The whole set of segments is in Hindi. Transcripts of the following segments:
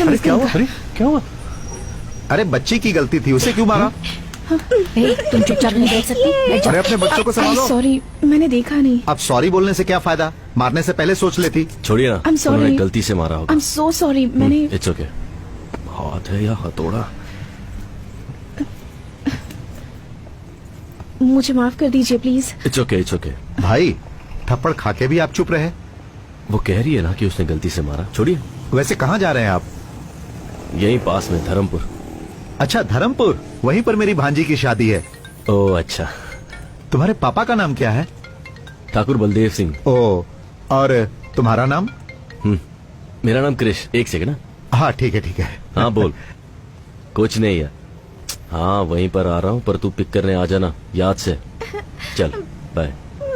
अरे क्या हुआ? अरे क्या हुआ? अरे बच्ची की गलती थी, उसे क्यों मारा? तुम चुपचाप नहीं देख सकती? अरे अपने बच्चों को संभालो। सॉरी, मैंने देखा नहीं। अब सॉरी बोलने से क्या फायदा? मारने से पहले सोच लेती। छोड़िए ना, I'm sorry. उन्होंने गलती से मारा होगा। I'm so sorry, मैंने इट्स ओके। हाथ है या हथौड़ा? मुझे माफ कर दीजिए please. It's okay, it's okay. भाई थप्पड़ खा के भी आप चुप रहे। वो कह रही है ना कि उसने गलती से मारा। छोड़िए। वैसे कहाँ जा रहे हैं आप? यहीं पास में धर्मपुर। अच्छा धर्मपुर, वहीं पर मेरी भांजी की शादी है। ओह अच्छा। तुम्हारे पापा का नाम क्या है? ठाकुर बलदेव सिंह। ओ, और तुम्हारा नाम? मेरा नाम कृष। एक सेकंड। हाँ ठीक है ठीक है। हाँ बोल। कुछ नहीं है। हाँ वहीं पर आ रहा हूँ, पर तू पिक करने आ जाना याद से। चल बाय।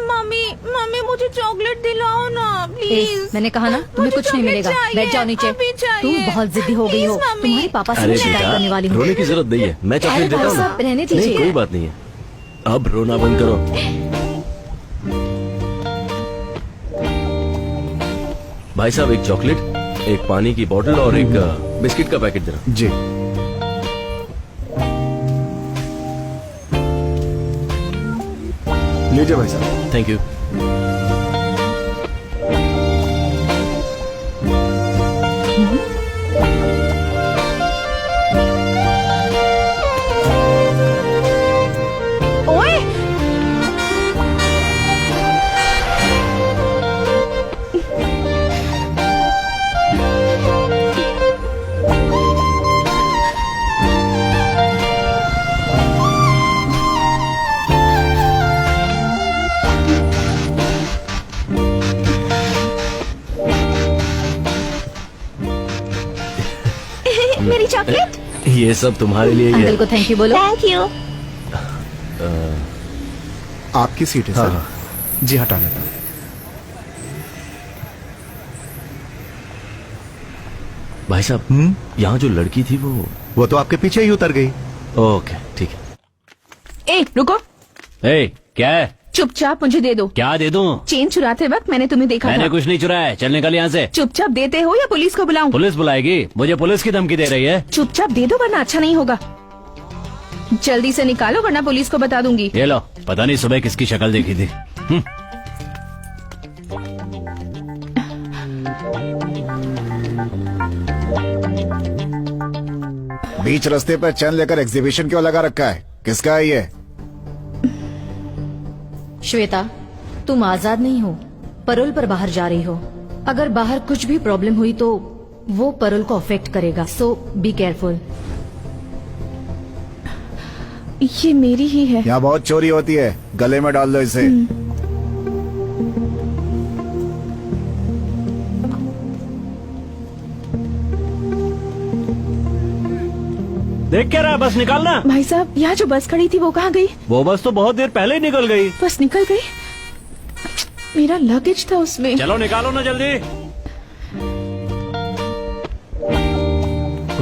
मम्मी मम्मी मुझे चॉकलेट दिलाओ ना प्लीज। मैंने कहा ना तुम्हें कुछ नहीं मिलेगा। बैठ जाओ नीचे। तुम बहुत जिद्दी हो गई हो। तुम्हारे पापा से अरे शिकायत करने वाली बेटा, हूँ। रोने की जरूरत नहीं है, मैं चॉकलेट देता हूँ। रहने नहीं दीजिए। कोई बात नहीं है, अब रोना बंद करो। भाई साहब एक चॉकलेट, एक पानी की बोतल और एक बिस्किट का पैकेट देना। जी। लीजिए भाई साहब। Thank you. ओए, मेरी चॉकलेट। ये सब तुम्हारे लिए ही अंकल है। को थैंक यू बोलो। Thank you. आपकी सीट है हाँ, सर। जी हटा लेता हूं। भाई साहब यहाँ जो लड़की थी वो तो आपके पीछे ही उतर गई। ओके ठीक है। ए रुको, ए, क्या है? चुपचाप मुझे दे दो। क्या दे दूं? चेन चुराते वक्त मैंने तुम्हें देखा मैंने था। कुछ नहीं चुराया है, चल निकल यहाँ से। चुपचाप देते हो या पुलिस को बुलाऊं? पुलिस बुलाएगी? मुझे पुलिस की धमकी दे रही है। चुपचाप दे दो वरना अच्छा नहीं होगा। जल्दी से निकालो वरना पुलिस को बता दूंगी। ये लो, पता नहीं सुबह किसकी शक्ल देखी थी। बीच रास्ते पर चैन लेकर एग्जीबिशन क्यों लगा रखा है? किसका है ये? श्वेता, तुम आजाद नहीं हो, परोल पर बाहर जा रही हो। अगर बाहर कुछ भी प्रॉब्लम हुई तो वो परोल को अफेक्ट करेगा, सो बी केयरफुल। ये मेरी ही है। यहाँ बहुत चोरी होती है, गले में डाल दो इसे। देख क्या रहा, बस निकालना। भाई साहब, यहाँ जो बस खड़ी थी वो कहाँ गई? वो बस तो बहुत देर पहले ही निकल गई। बस निकल गई? मेरा लगेज था उसमें। चलो निकालो ना जल्दी।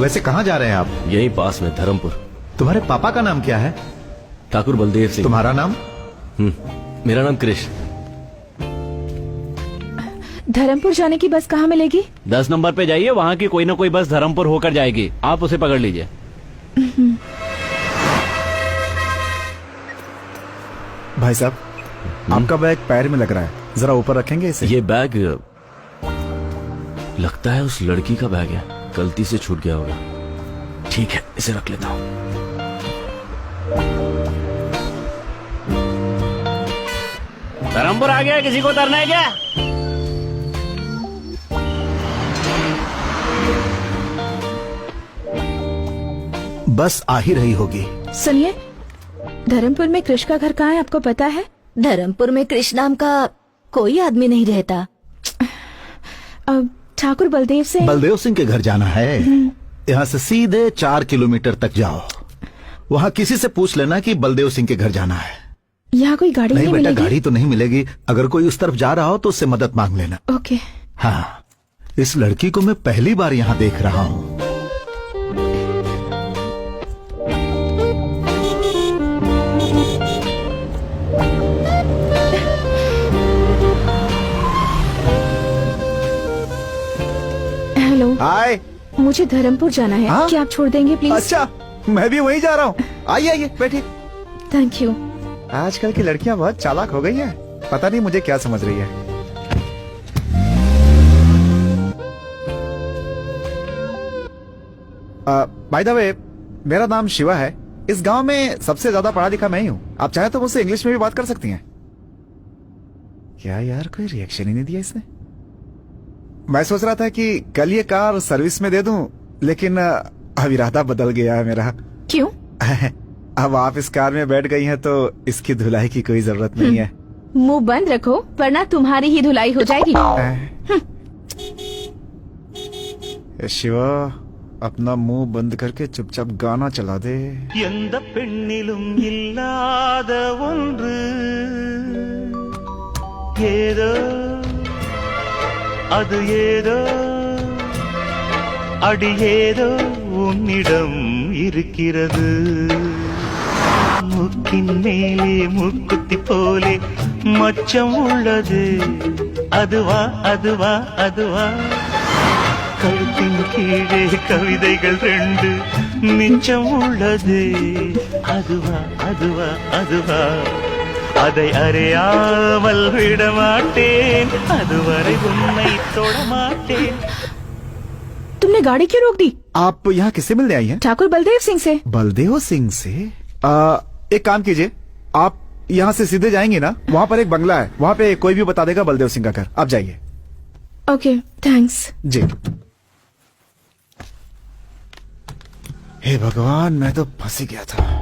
वैसे कहाँ जा रहे हैं आप? यहीं पास में धर्मपुर। तुम्हारे पापा का नाम क्या है? ठाकुर बलदेव सिंह। तुम्हारा नाम? मेरा नाम कृष। धर्मपुर जाने की बस कहाँ मिलेगी? 10 नंबर पे जाइए, वहाँ की कोई ना कोई बस धर्मपुर होकर जाएगी, आप उसे पकड़ लीजिए। भाई साहब, आपका बैग पैर में लग रहा है, जरा ऊपर रखेंगे इसे? ये बैग लगता है उस लड़की का बैग है, गलती से छूट गया होगा। ठीक है, इसे रख लेता हूँ। धर्मपुर आ गया, किसी को उतरना है क्या? बस आ ही रही होगी। सुनिए, धर्मपुर में कृष का घर कहाँ है आपको पता है? धर्मपुर में कृष्ण नाम का कोई आदमी नहीं रहता। ठाकुर बलदेव सिंह। बलदेव सिंह के घर जाना है। यहाँ से सीधे 4 किलोमीटर तक जाओ, वहाँ किसी से पूछ लेना कि बलदेव सिंह के घर जाना है। यहाँ कोई गाड़ी नहीं नहीं बेटा, मिलेगी? गाड़ी तो नहीं मिलेगी। अगर कोई उस तरफ जा रहा हो तो उससे मदद मांग लेना। ओके। हाँ, इस लड़की को मैं पहली बार यहाँ देख रहा हूँ। हेलो, हाय। मुझे धर्मपुर जाना है। हाँ? क्या आप छोड़ देंगे प्लीज? अच्छा, मैं भी वहीं जा रहा हूँ। आइए आइए बैठिए। Thank you. आजकल की लड़कियां बहुत चालाक हो गई है, पता नहीं मुझे क्या समझ रही है। बाय द वे, मेरा नाम शिवा है। इस गांव में सबसे ज्यादा पढ़ा लिखा मैं ही हूँ। आप चाहे तो मुझसे इंग्लिश में भी बात कर सकती हैं। क्या यार, कोई रिएक्शन ही नहीं दिया इसने। मैं सोच रहा था कि कल ये कार सर्विस में दे दूं, लेकिन अब इरादा बदल गया है मेरा। क्यों? अब आप इस कार में बैठ गई हैं तो इसकी धुलाई की कोई जरूरत नहीं है। मुंह बंद रखो वरना तुम्हारी ही धुलाई हो जाएगी। शिवा, अपना मुंह बंद करके चुपचाप गाना चला दे। எந்த பெண்ணிலும் இல்லாத ஒன்று ஏதோ அது ஏதோ அடி ஏதோ உன்னிடம் இருக்கிறது முக்கின் மேலே முக்குத்தி போலே மச்சம் உள்ளது அதுவா அதுவா அதுவா கழுத்தின் கீழே கவிதைகள் ரெண்டு மிச்சம் உள்ளது அதுவா அதுவா அதுவா அதை அறியாமல் விடமாட்டேன் அதுவரை உன்னை தொடமாட்டேன்। तुमने गाड़ी क्यों रोक दी? आप यहाँ किससे मिलने आई हैं? ठाकुर बलदेव सिंह से। बलदेव सिंह से? एक काम कीजिए, आप यहाँ से सीधे जाएंगे ना, वहाँ पर एक बंगला है, वहाँ पे कोई भी बता देगा बलदेव सिंह का घर। आप जाइए। Okay, thanks. जी। हे भगवान, मैं तो फंस ही गया था।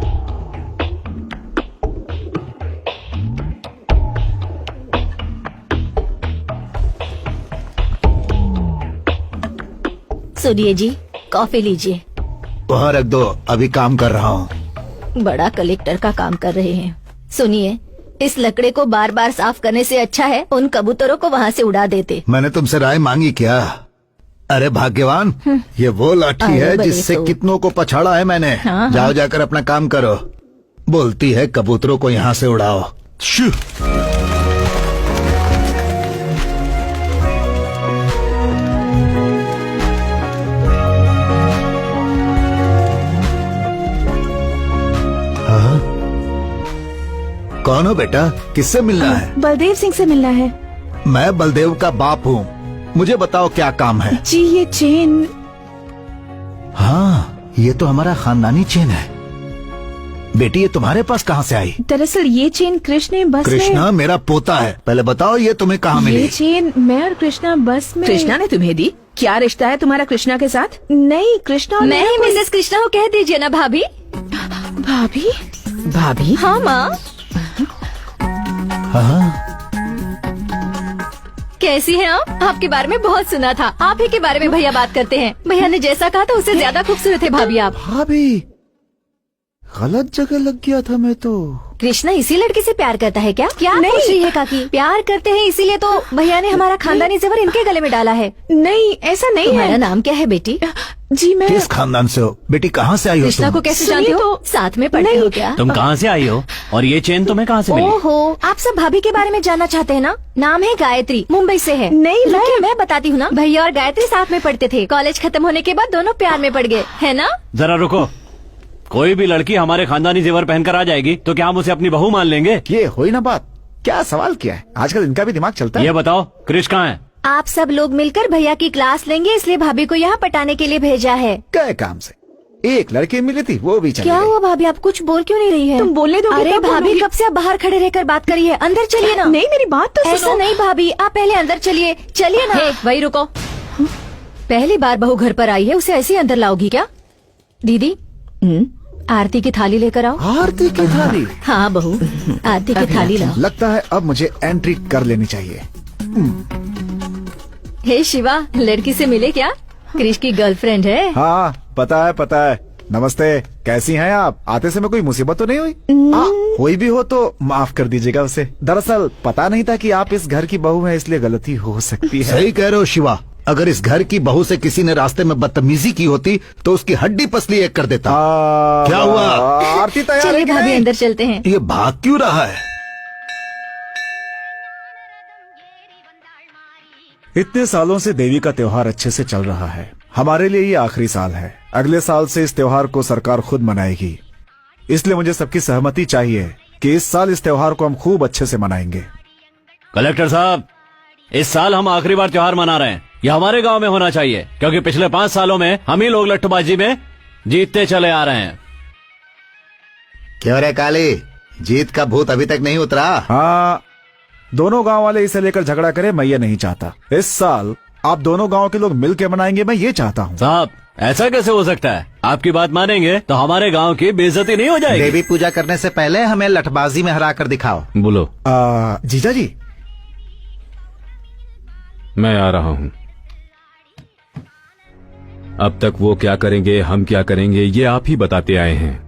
सुनिए जी, कॉफी लीजिए। वहाँ रख दो, अभी काम कर रहा हूँ। बड़ा कलेक्टर का काम कर रहे हैं। सुनिए, इस लकड़े को बार बार साफ करने से अच्छा है उन कबूतरों को वहाँ से उड़ा देते। मैंने तुमसे राय मांगी क्या? अरे भाग्यवान, ये वो लाठी अरे है बड़े जिससे तो। कितनों को पछाड़ा है मैंने। हाँ, जाओ जाकर अपना काम करो। बोलती है कबूतरों को यहाँ से उड़ाओ। शू। हाँ? कौन हो बेटा, किससे मिलना है? बलदेव सिंह से मिलना है। मैं बलदेव का बाप हूँ, मुझे बताओ क्या काम है? जी ये चेन। हाँ, ये तो हमारा खानदानी चेन है। बेटी, ये तुम्हारे पास कहाँ से आई? दरअसल ये चेन कृष्ण बस कृष्णा मेरा पोता है। पहले बताओ ये तुम्हें कहाँ में। मिली? ये चेन मैं और कृष्णा बस में। कृष्णा ने तुम्हें दी? क्या रिश्ता है तुम्हारा कृष्णा के साथ? नहीं, कृष्णा और मैं मेरा ही कोई- मिसेस कृष्णा को कह दीजिए ना भाभी। भाभी? भाभी? हाँ माँ। हाँ, कैसी हैं आप? आपके बारे में बहुत सुना था। आप ही के बारे में भैया बात करते हैं। भैया ने जैसा कहा था उससे ज्यादा खूबसूरत है भाभी आप। भाभी, गलत जगह लग गया था मैं तो। कृष्णा इसी लड़की से प्यार करता है क्या? क्या नहीं। पूछ रही है काकी? प्यार करते हैं इसीलिए तो भैया ने हमारा खानदानी जेवर इनके गले में डाला है। नहीं, ऐसा नहीं तुम्हारा है। नाम क्या है बेटी? जी मैं किस खानदान से हो? बेटी कहाँ से आई हो कृष्णा तुम? को कैसे सुनिए जानते हो? तो- साथ में पढ़ते नहीं। हो क्या? तुम कहाँ से आई हो और ये चेन तुम्हें कहाँ से मिली? ओहो, आप सब भाभी के बारे में जानना चाहते हैं ना? नाम है गायत्री, मुंबई से है। नहीं, रुकिए, मैं बताती हूँ ना। भैया और गायत्री साथ में पढ़ते थे। कॉलेज खत्म होने के बाद दोनों प्यार में पड़ गए, है ना? जरा रुको, कोई भी लड़की हमारे खानदानी जेवर पहनकर आ जाएगी तो क्या हम उसे अपनी बहू मान लेंगे? ये हुई ना बात। क्या सवाल किया है? आजकल इनका भी दिमाग चलता है। ये बताओ कृष कहाँ है? आप सब लोग मिलकर भैया की क्लास लेंगे इसलिए भाभी को यहाँ पटाने के लिए भेजा है। क्या काम से? एक लड़की मिली थी, वो भी चली क्या गई। हुआ भाभी, आप कुछ बोल क्यों नहीं रही है? तुम बोलने दोगे अरे तब भाभी, बोलूंगी। कब से आप बाहर खड़े रहकर बात करी है? अंदर चलिए ना। नहीं, मेरी बात तो ऐसा सुनो। नहीं भाभी, आप पहले अंदर चलिए। चलिए ना। वही रुको। पहली बार बहू घर पर आई है, उसे ऐसे ही अंदर लाओगी क्या? दीदी, आरती की थाली लेकर आओ। आरती की थाली? हाँ बहू, आरती की थाली लाओ। लगता है अब मुझे एंट्री कर लेनी चाहिए। हे शिवा, लड़की से मिले क्या? क्रिश की गर्लफ्रेंड है। हाँ, पता है पता है। नमस्ते, कैसी हैं आप? आते समय कोई मुसीबत तो नहीं हुई? हुई भी हो तो माफ कर दीजिएगा उसे। दरअसल पता नहीं था कि आप इस घर की बहू हैं, इसलिए गलती हो सकती है। सही कह रहे हो शिवा, अगर इस घर की बहू से किसी ने रास्ते में बदतमीजी की होती तो उसकी हड्डी पसली एक कर देता। क्या हुआ? आरती तैयार चलिए है कि भाभी, नहीं? अंदर चलते हैं। ये भाग क्यों रहा है? इतने सालों से देवी का त्योहार अच्छे से चल रहा है। हमारे लिए ये आखिरी साल है। अगले साल से इस त्योहार को सरकार खुद मनाएगी, इसलिए मुझे सबकी सहमति चाहिए कि इस साल इस त्योहार को हम खूब अच्छे से मनाएंगे। कलेक्टर साहब, इस साल हम आखिरी बार त्योहार मना रहे हैं। ये हमारे गांव में होना चाहिए, क्योंकि पिछले 5 सालों में हम ही लोग लट्ठूबाजी में जीतते चले आ रहे हैं। क्यों रे काली, जीत का भूत अभी तक नहीं उतरा? हाँ, दोनों गांव वाले इसे लेकर झगड़ा करे, मैं ये नहीं चाहता। इस साल आप दोनों गांव के लोग मिल के मनाएंगे, मैं ये चाहता हूँ। साहब, ऐसा कैसे हो सकता है? आपकी बात मानेंगे तो हमारे गांव की बेइज्जती नहीं हो जाएगी। देवी पूजा करने से पहले हमें लठबाजी में हरा कर दिखाओ। बोलो। जीजा जी, मैं आ रहा हूं। अब तक वो क्या करेंगे, हम क्या करेंगे, ये आप ही बताते आए हैं।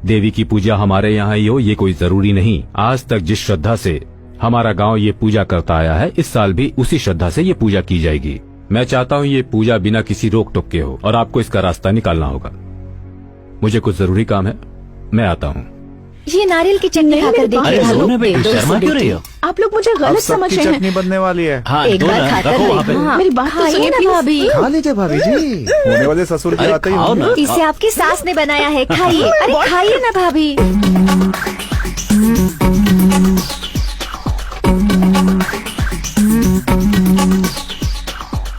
देवी की पूजा हमारे यहाँ ही हो, ये कोई जरूरी नहीं। आज तक जिस श्रद्धा से हमारा गांव ये पूजा करता आया है, इस साल भी उसी श्रद्धा से ये पूजा की जाएगी। मैं चाहता हूँ ये पूजा बिना किसी रोक टोक के हो, और आपको इसका रास्ता निकालना होगा। मुझे कुछ जरूरी काम है, मैं आता हूँ। ये नारियल की चटनी खाकर देखिए। सोना बेटी, शर्मा क्यों रही हो? आप लोग मुझे अब गलत समझ सबकी रहे हैं। चटनी बनने वाली है। हाँ, एक दो बार ना, खाकर रखो वहाँ पे। देखो। हाँ, मेरी बात तो खाइए सुनिए, ना please। भाभी। खा लीजिए भाभी जी, होने वाले ससुर के अरे आते ही खाओ ना। इसे आपकी सास ने बनाया है, खाइए। अरे खाइए ना भाभी।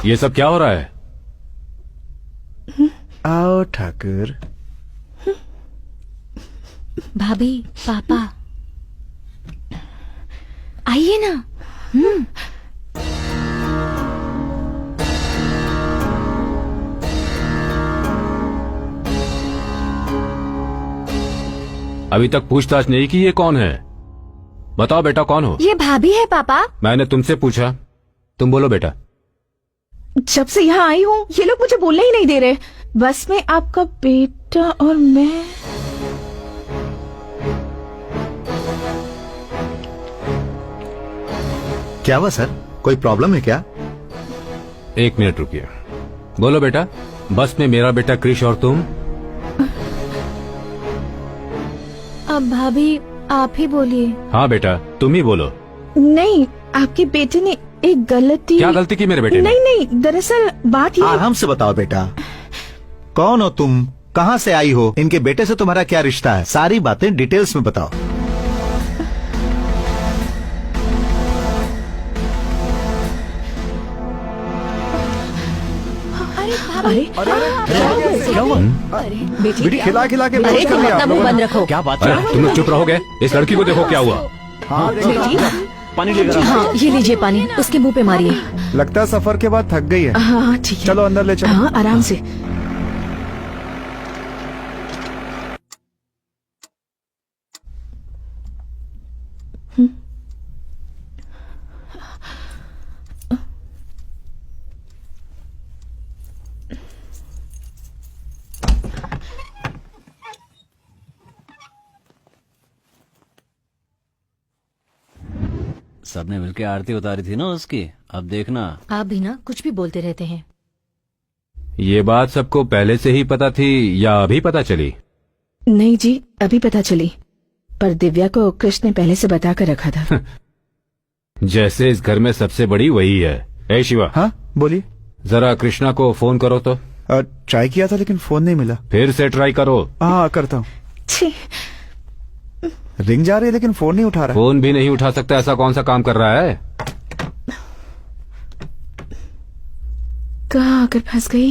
ये सब क्या हो रहा है? आओ ठाकुर। भाभी, पापा, आइए ना। अभी तक पूछताछ नहीं की, ये कौन है? बताओ बेटा, कौन हो? ये भाभी है पापा। मैंने तुमसे पूछा, तुम बोलो बेटा। जब से यहाँ आई हूँ ये लोग मुझे बोलने ही नहीं दे रहे। बस में आपका बेटा और मैं। क्या हुआ सर, कोई प्रॉब्लम है क्या? 1 मिनट रुकिए। बोलो बेटा, बस में मेरा बेटा क्रिश और तुम। अब भाभी आप ही बोलिए। हाँ बेटा, तुम ही बोलो। नहीं, आपके बेटे ने एक गलती। क्या गलती की मेरे बेटे ने? नहीं नहीं, दरअसल बात ये। आराम से बताओ बेटा, कौन हो तुम, कहाँ से आई हो, इनके बेटे से तुम्हारा क्या रिश्ता है, सारी बातें डिटेल्स में बताओ। अरे क्या हुआ? बेटी खिला खिला के अरे बेहोश कर तुम दिया अपना आप मुंह लोगों बंद ने। रखो। क्या बात अरे है? तुम लोग चुप रहोगे? इस लड़की को देखो क्या हुआ। हाँ, देखो। पानी लेकर आओ। हाँ, ये लीजिए पानी, उसके मुंह पे मारिए। लगता है सफर के बाद थक गई है। हाँ ठीक है। चलो अंदर ले चलो। हाँ, आराम से। सबने मिलकर आरती उतारी थी ना उसकी, अब देखना। आप भी ना कुछ भी बोलते रहते हैं। ये बात सबको पहले से ही पता थी या अभी पता चली? नहीं जी, अभी पता चली, पर दिव्या को कृष्ण ने पहले से बता कर रखा था। जैसे इस घर में सबसे बड़ी वही है। ए शिवा, हाँ बोलिए। जरा कृष्णा को फोन करो तो। ट्राई किया था लेकिन फोन नहीं मिला। फिर से ट्राई करो। हाँ करता हूँ। छी, रिंग जा रही है लेकिन फोन नहीं उठा रहा। फोन भी नहीं उठा सकता, ऐसा कौन सा काम कर रहा है? कहाँ आकर फंस गई।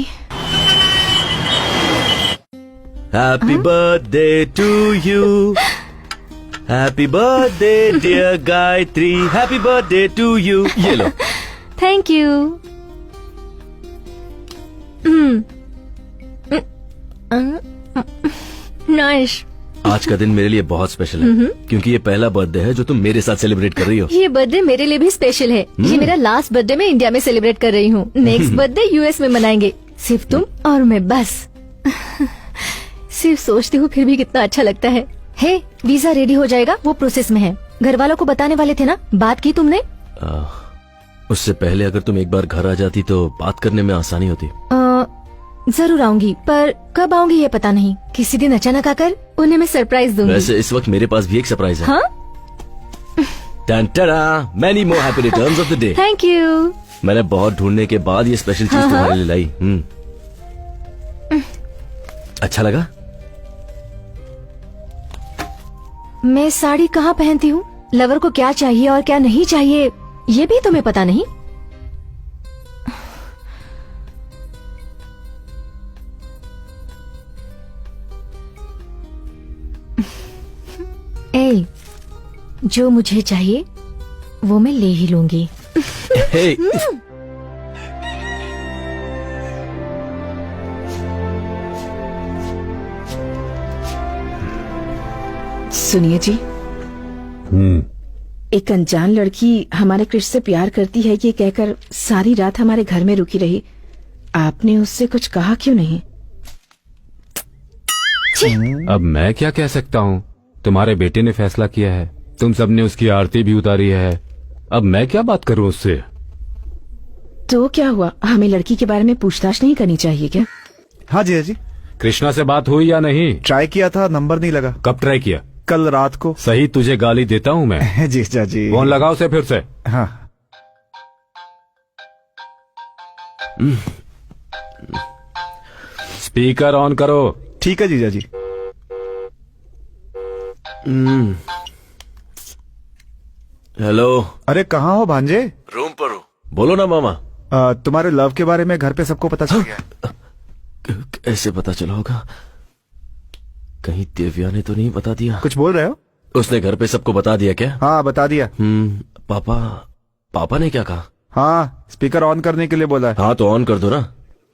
Happy birthday to you, happy birthday dear Gayatri, happy birthday to you. ये लो। Thank you. नाइस। आज का दिन मेरे लिए बहुत स्पेशल है, क्योंकि ये पहला बर्थडे है जो तुम मेरे साथ सेलिब्रेट कर रही हो। ये बर्थडे मेरे लिए भी स्पेशल है। ये मेरा लास्ट बर्थडे मैं इंडिया में सेलिब्रेट कर रही हूँ। नेक्स्ट बर्थडे यूएस में मनाएंगे, सिर्फ तुम और मैं, बस। सिर्फ सोचती हूँ फिर भी कितना अच्छा लगता है। हे, वीजा रेडी हो जाएगा, वो प्रोसेस में है। घर वालों को बताने वाले थे ना, बात की तुमने? उससे पहले अगर तुम एक बार घर आ जाती तो बात करने में आसानी होती। जरूर आऊंगी, पर कब आऊंगी ये पता नहीं। किसी दिन अचानक आकर उन्हें मैं सरप्राइज दूंगी। वैसे इस वक्त मेरे पास भी एक सरप्राइज है। हाँ? Tan-tada! Many more happy returns of the day. Thank you. मैंने बहुत ढूंढने के बाद ये स्पेशल चीज तुम्हारे लिए लाई। अच्छा लगा? मैं साड़ी कहाँ पहनती हूँ, लवर को क्या चाहिए और क्या नहीं चाहिए, ये भी तुम्हें पता नहीं? ए, जो मुझे चाहिए वो मैं ले ही लूंगी। हे, सुनिए जी, एक अनजान लड़की हमारे कृष्ण से प्यार करती है ये कहकर सारी रात हमारे घर में रुकी रही। आपने उससे कुछ कहा क्यों नहीं? अब मैं क्या कह सकता हूँ? तुम्हारे बेटे ने फैसला किया है, तुम सबने उसकी आरती भी उतारी है, अब मैं क्या बात करूँ उससे? तो क्या हुआ, हमें लड़की के बारे में पूछताछ नहीं करनी चाहिए क्या? हाँ जी, हाँ जी। कृष्णा से बात हुई या नहीं? ट्राई किया था, नंबर नहीं लगा। कब ट्राई किया? कल रात को। सही, तुझे गाली देता हूँ मैं। जी चाची। फोन लगाओ उसे फिर से। हाँ। स्पीकर ऑन करो। ठीक है जीजा जी। हेलो। अरे कहाँ हो भांजे? रूम पर हूँ। बोलो ना मामा। तुम्हारे लव के बारे में घर पे सबको पता चल गया? कैसे पता चला होगा? कहीं दिव्या ने तो नहीं बता दिया? कुछ बोल रहे हो? उसने घर पे सबको बता दिया क्या? हाँ बता दिया। पापा ने क्या कहा? हाँ, स्पीकर ऑन करने के लिए बोला है। हाँ तो ऑन कर दो ना।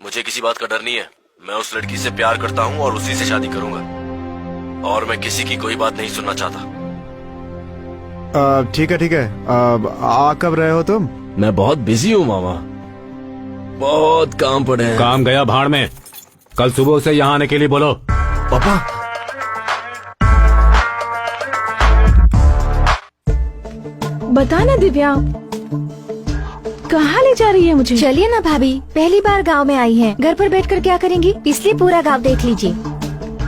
मुझे किसी बात का डर नहीं है, मैं उस लड़की से प्यार करता हूँ और उसी से शादी करूंगा, और मैं किसी की कोई बात नहीं सुनना चाहता। ठीक है ठीक है। आ कब रहे हो तुम? मैं बहुत बिजी हूँ मामा, बहुत काम पड़े हैं। काम गया भाड़ में, कल सुबह उसे यहाँ आने के लिए बोलो। पापा बता ना दिव्या, कहाँ ले जा रही है मुझे? चलिए ना भाभी, पहली बार गांव में आई हैं, घर पर बैठकर क्या करेंगी, इसलिए पूरा गांव देख लीजिए।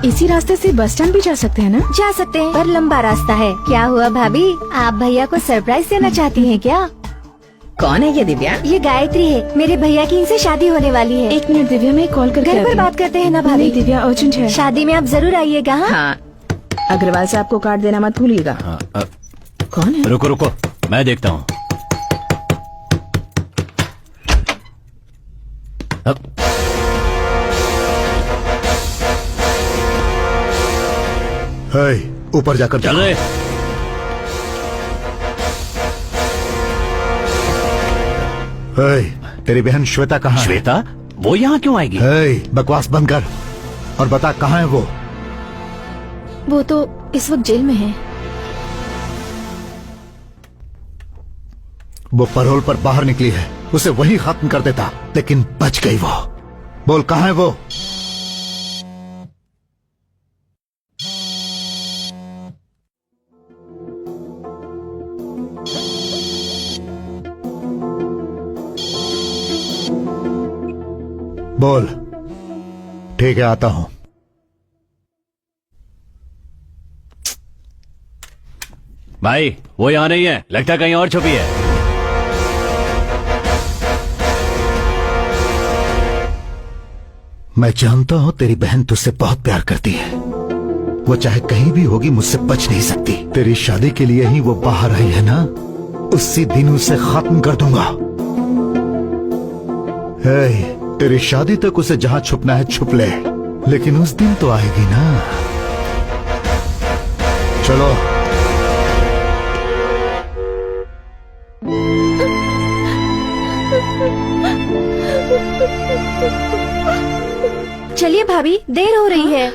इसी रास्ते से बस स्टैंड भी जा सकते हैं ना? जा सकते हैं, पर लंबा रास्ता है। क्या हुआ भाभी, आप भैया को सरप्राइज देना चाहती हैं क्या? कौन है ये दिव्या? ये गायत्री है, मेरे भैया की इनसे शादी होने वाली है। 1 मिनट दिव्या, मैं कॉल करके घर आती पर हूँ। बात करते हैं ना भाभी। नहीं दिव्या, अर्जेंट है। शादी में आप जरूर आइएगा। हाँ? हाँ, अग्रवाल साहब को कार्ड देना मत भूलिएगा। कौन है? रुको रुको, मैं देखता हूँ। ऊपर जाकर चल रहे। तेरी बहन श्वेता कहाँ है? श्वेता? वो यहाँ क्यों आएगी? बकवास बंद कर और बता कहाँ है वो? वो तो इस वक्त जेल में है। वो परोल पर बाहर निकली है, उसे वहीं खत्म कर देता, लेकिन बच गई वो। बोल कहाँ है वो? बोल। ठीक है, आता हूं। भाई वो यहाँ नहीं है, लगता कहीं और छुपी है। मैं जानता हूं तेरी बहन तुझसे बहुत प्यार करती है, वो चाहे कहीं भी होगी मुझसे बच नहीं सकती। तेरी शादी के लिए ही वो बाहर आई है ना, उसी दिन उसे खत्म कर दूंगा। तेरी शादी तक उसे जहां छुपना है छुप ले, लेकिन उस दिन तो आएगी ना। चलो। चलिए भाभी, देर हो रही है।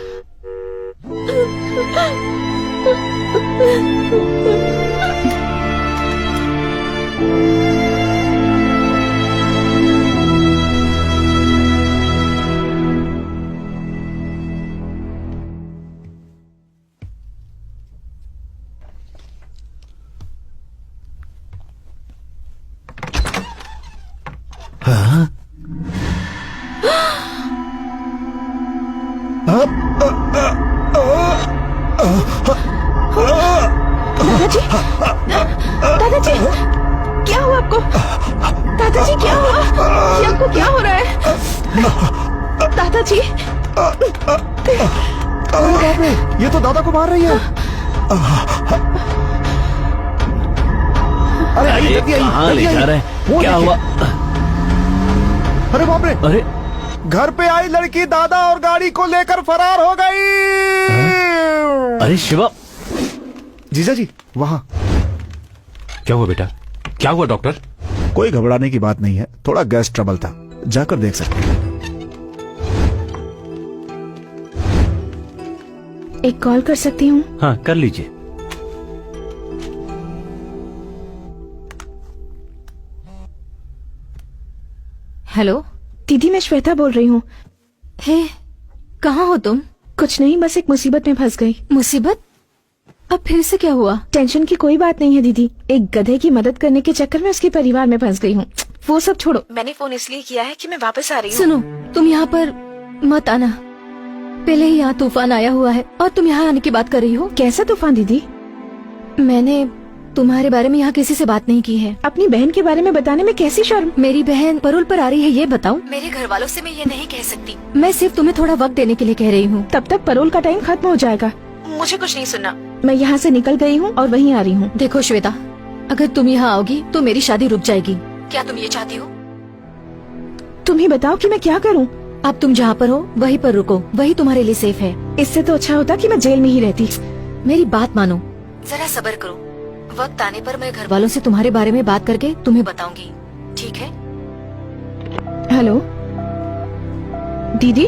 दादाजी, दादाजी, क्या हुआ आपको? दादाजी क्या हुआ? ये आपको क्या हो रहा है? दादाजी अरे बाप रे, ये तो दादा को मार रही है। अरे आइए, जल्दी आइए, कहाँ ले जल्दी जा आइए। रहे हैं? वो क्या देखिए। हुआ? अरे बाप रे, अरे घर पे आई लड़की दादा और गाड़ी को लेकर फरार हो गई। अरे शिवा, जीजा जी वहाँ। क्या हुआ बेटा? क्या हुआ डॉक्टर? कोई घबराने की बात नहीं है, थोड़ा गैस ट्रबल था, जाकर देख सकते हैं। एक कॉल कर सकती हूँ? हाँ कर लीजिए। हेलो दीदी मैं श्वेता बोल रही हूँ। हे, कहाँ हो तुम? कुछ नहीं, बस एक मुसीबत में फंस गई। मुसीबत? अब फिर से क्या हुआ? टेंशन की कोई बात नहीं है दीदी, एक गधे की मदद करने के चक्कर में उसके परिवार में फंस गई हूँ। वो सब छोड़ो, मैंने फोन इसलिए किया है कि मैं वापस आ रही हूँ। सुनो, तुम यहाँ पर मत आना। पहले ही यहाँ तूफान आया हुआ है और तुम यहाँ आने की बात कर रही हो। कैसा तूफान दीदी? मैंने तुम्हारे बारे में यहाँ किसी से बात नहीं की है। अपनी बहन के बारे में बताने में कैसी शर्म? मेरी बहन परोल पर आ रही है, ये बताऊं? मेरे घर वालों से मैं ये नहीं कह सकती। मैं सिर्फ तुम्हें थोड़ा वक्त देने के लिए कह रही हूँ। तब तक परोल का टाइम खत्म हो जाएगा। मुझे कुछ नहीं सुनना। मैं यहाँ से निकल गई हूँ और वहीं आ रही हूँ। देखो श्वेता, अगर तुम यहाँ आओगी तो मेरी शादी रुक जाएगी। क्या तुम ये चाहती हो? तुम ही बताओ कि मैं क्या करूँ। अब तुम जहाँ पर हो वहीं पर रुको, वही तुम्हारे लिए सेफ है। इससे तो अच्छा होता कि मैं जेल में ही रहती। मेरी बात मानो, जरा सब्र करो। वक्त आने पर मैं घर वालों से तुम्हारे बारे में बात करके तुम्हें बताऊंगी, ठीक है? हेलो दीदी।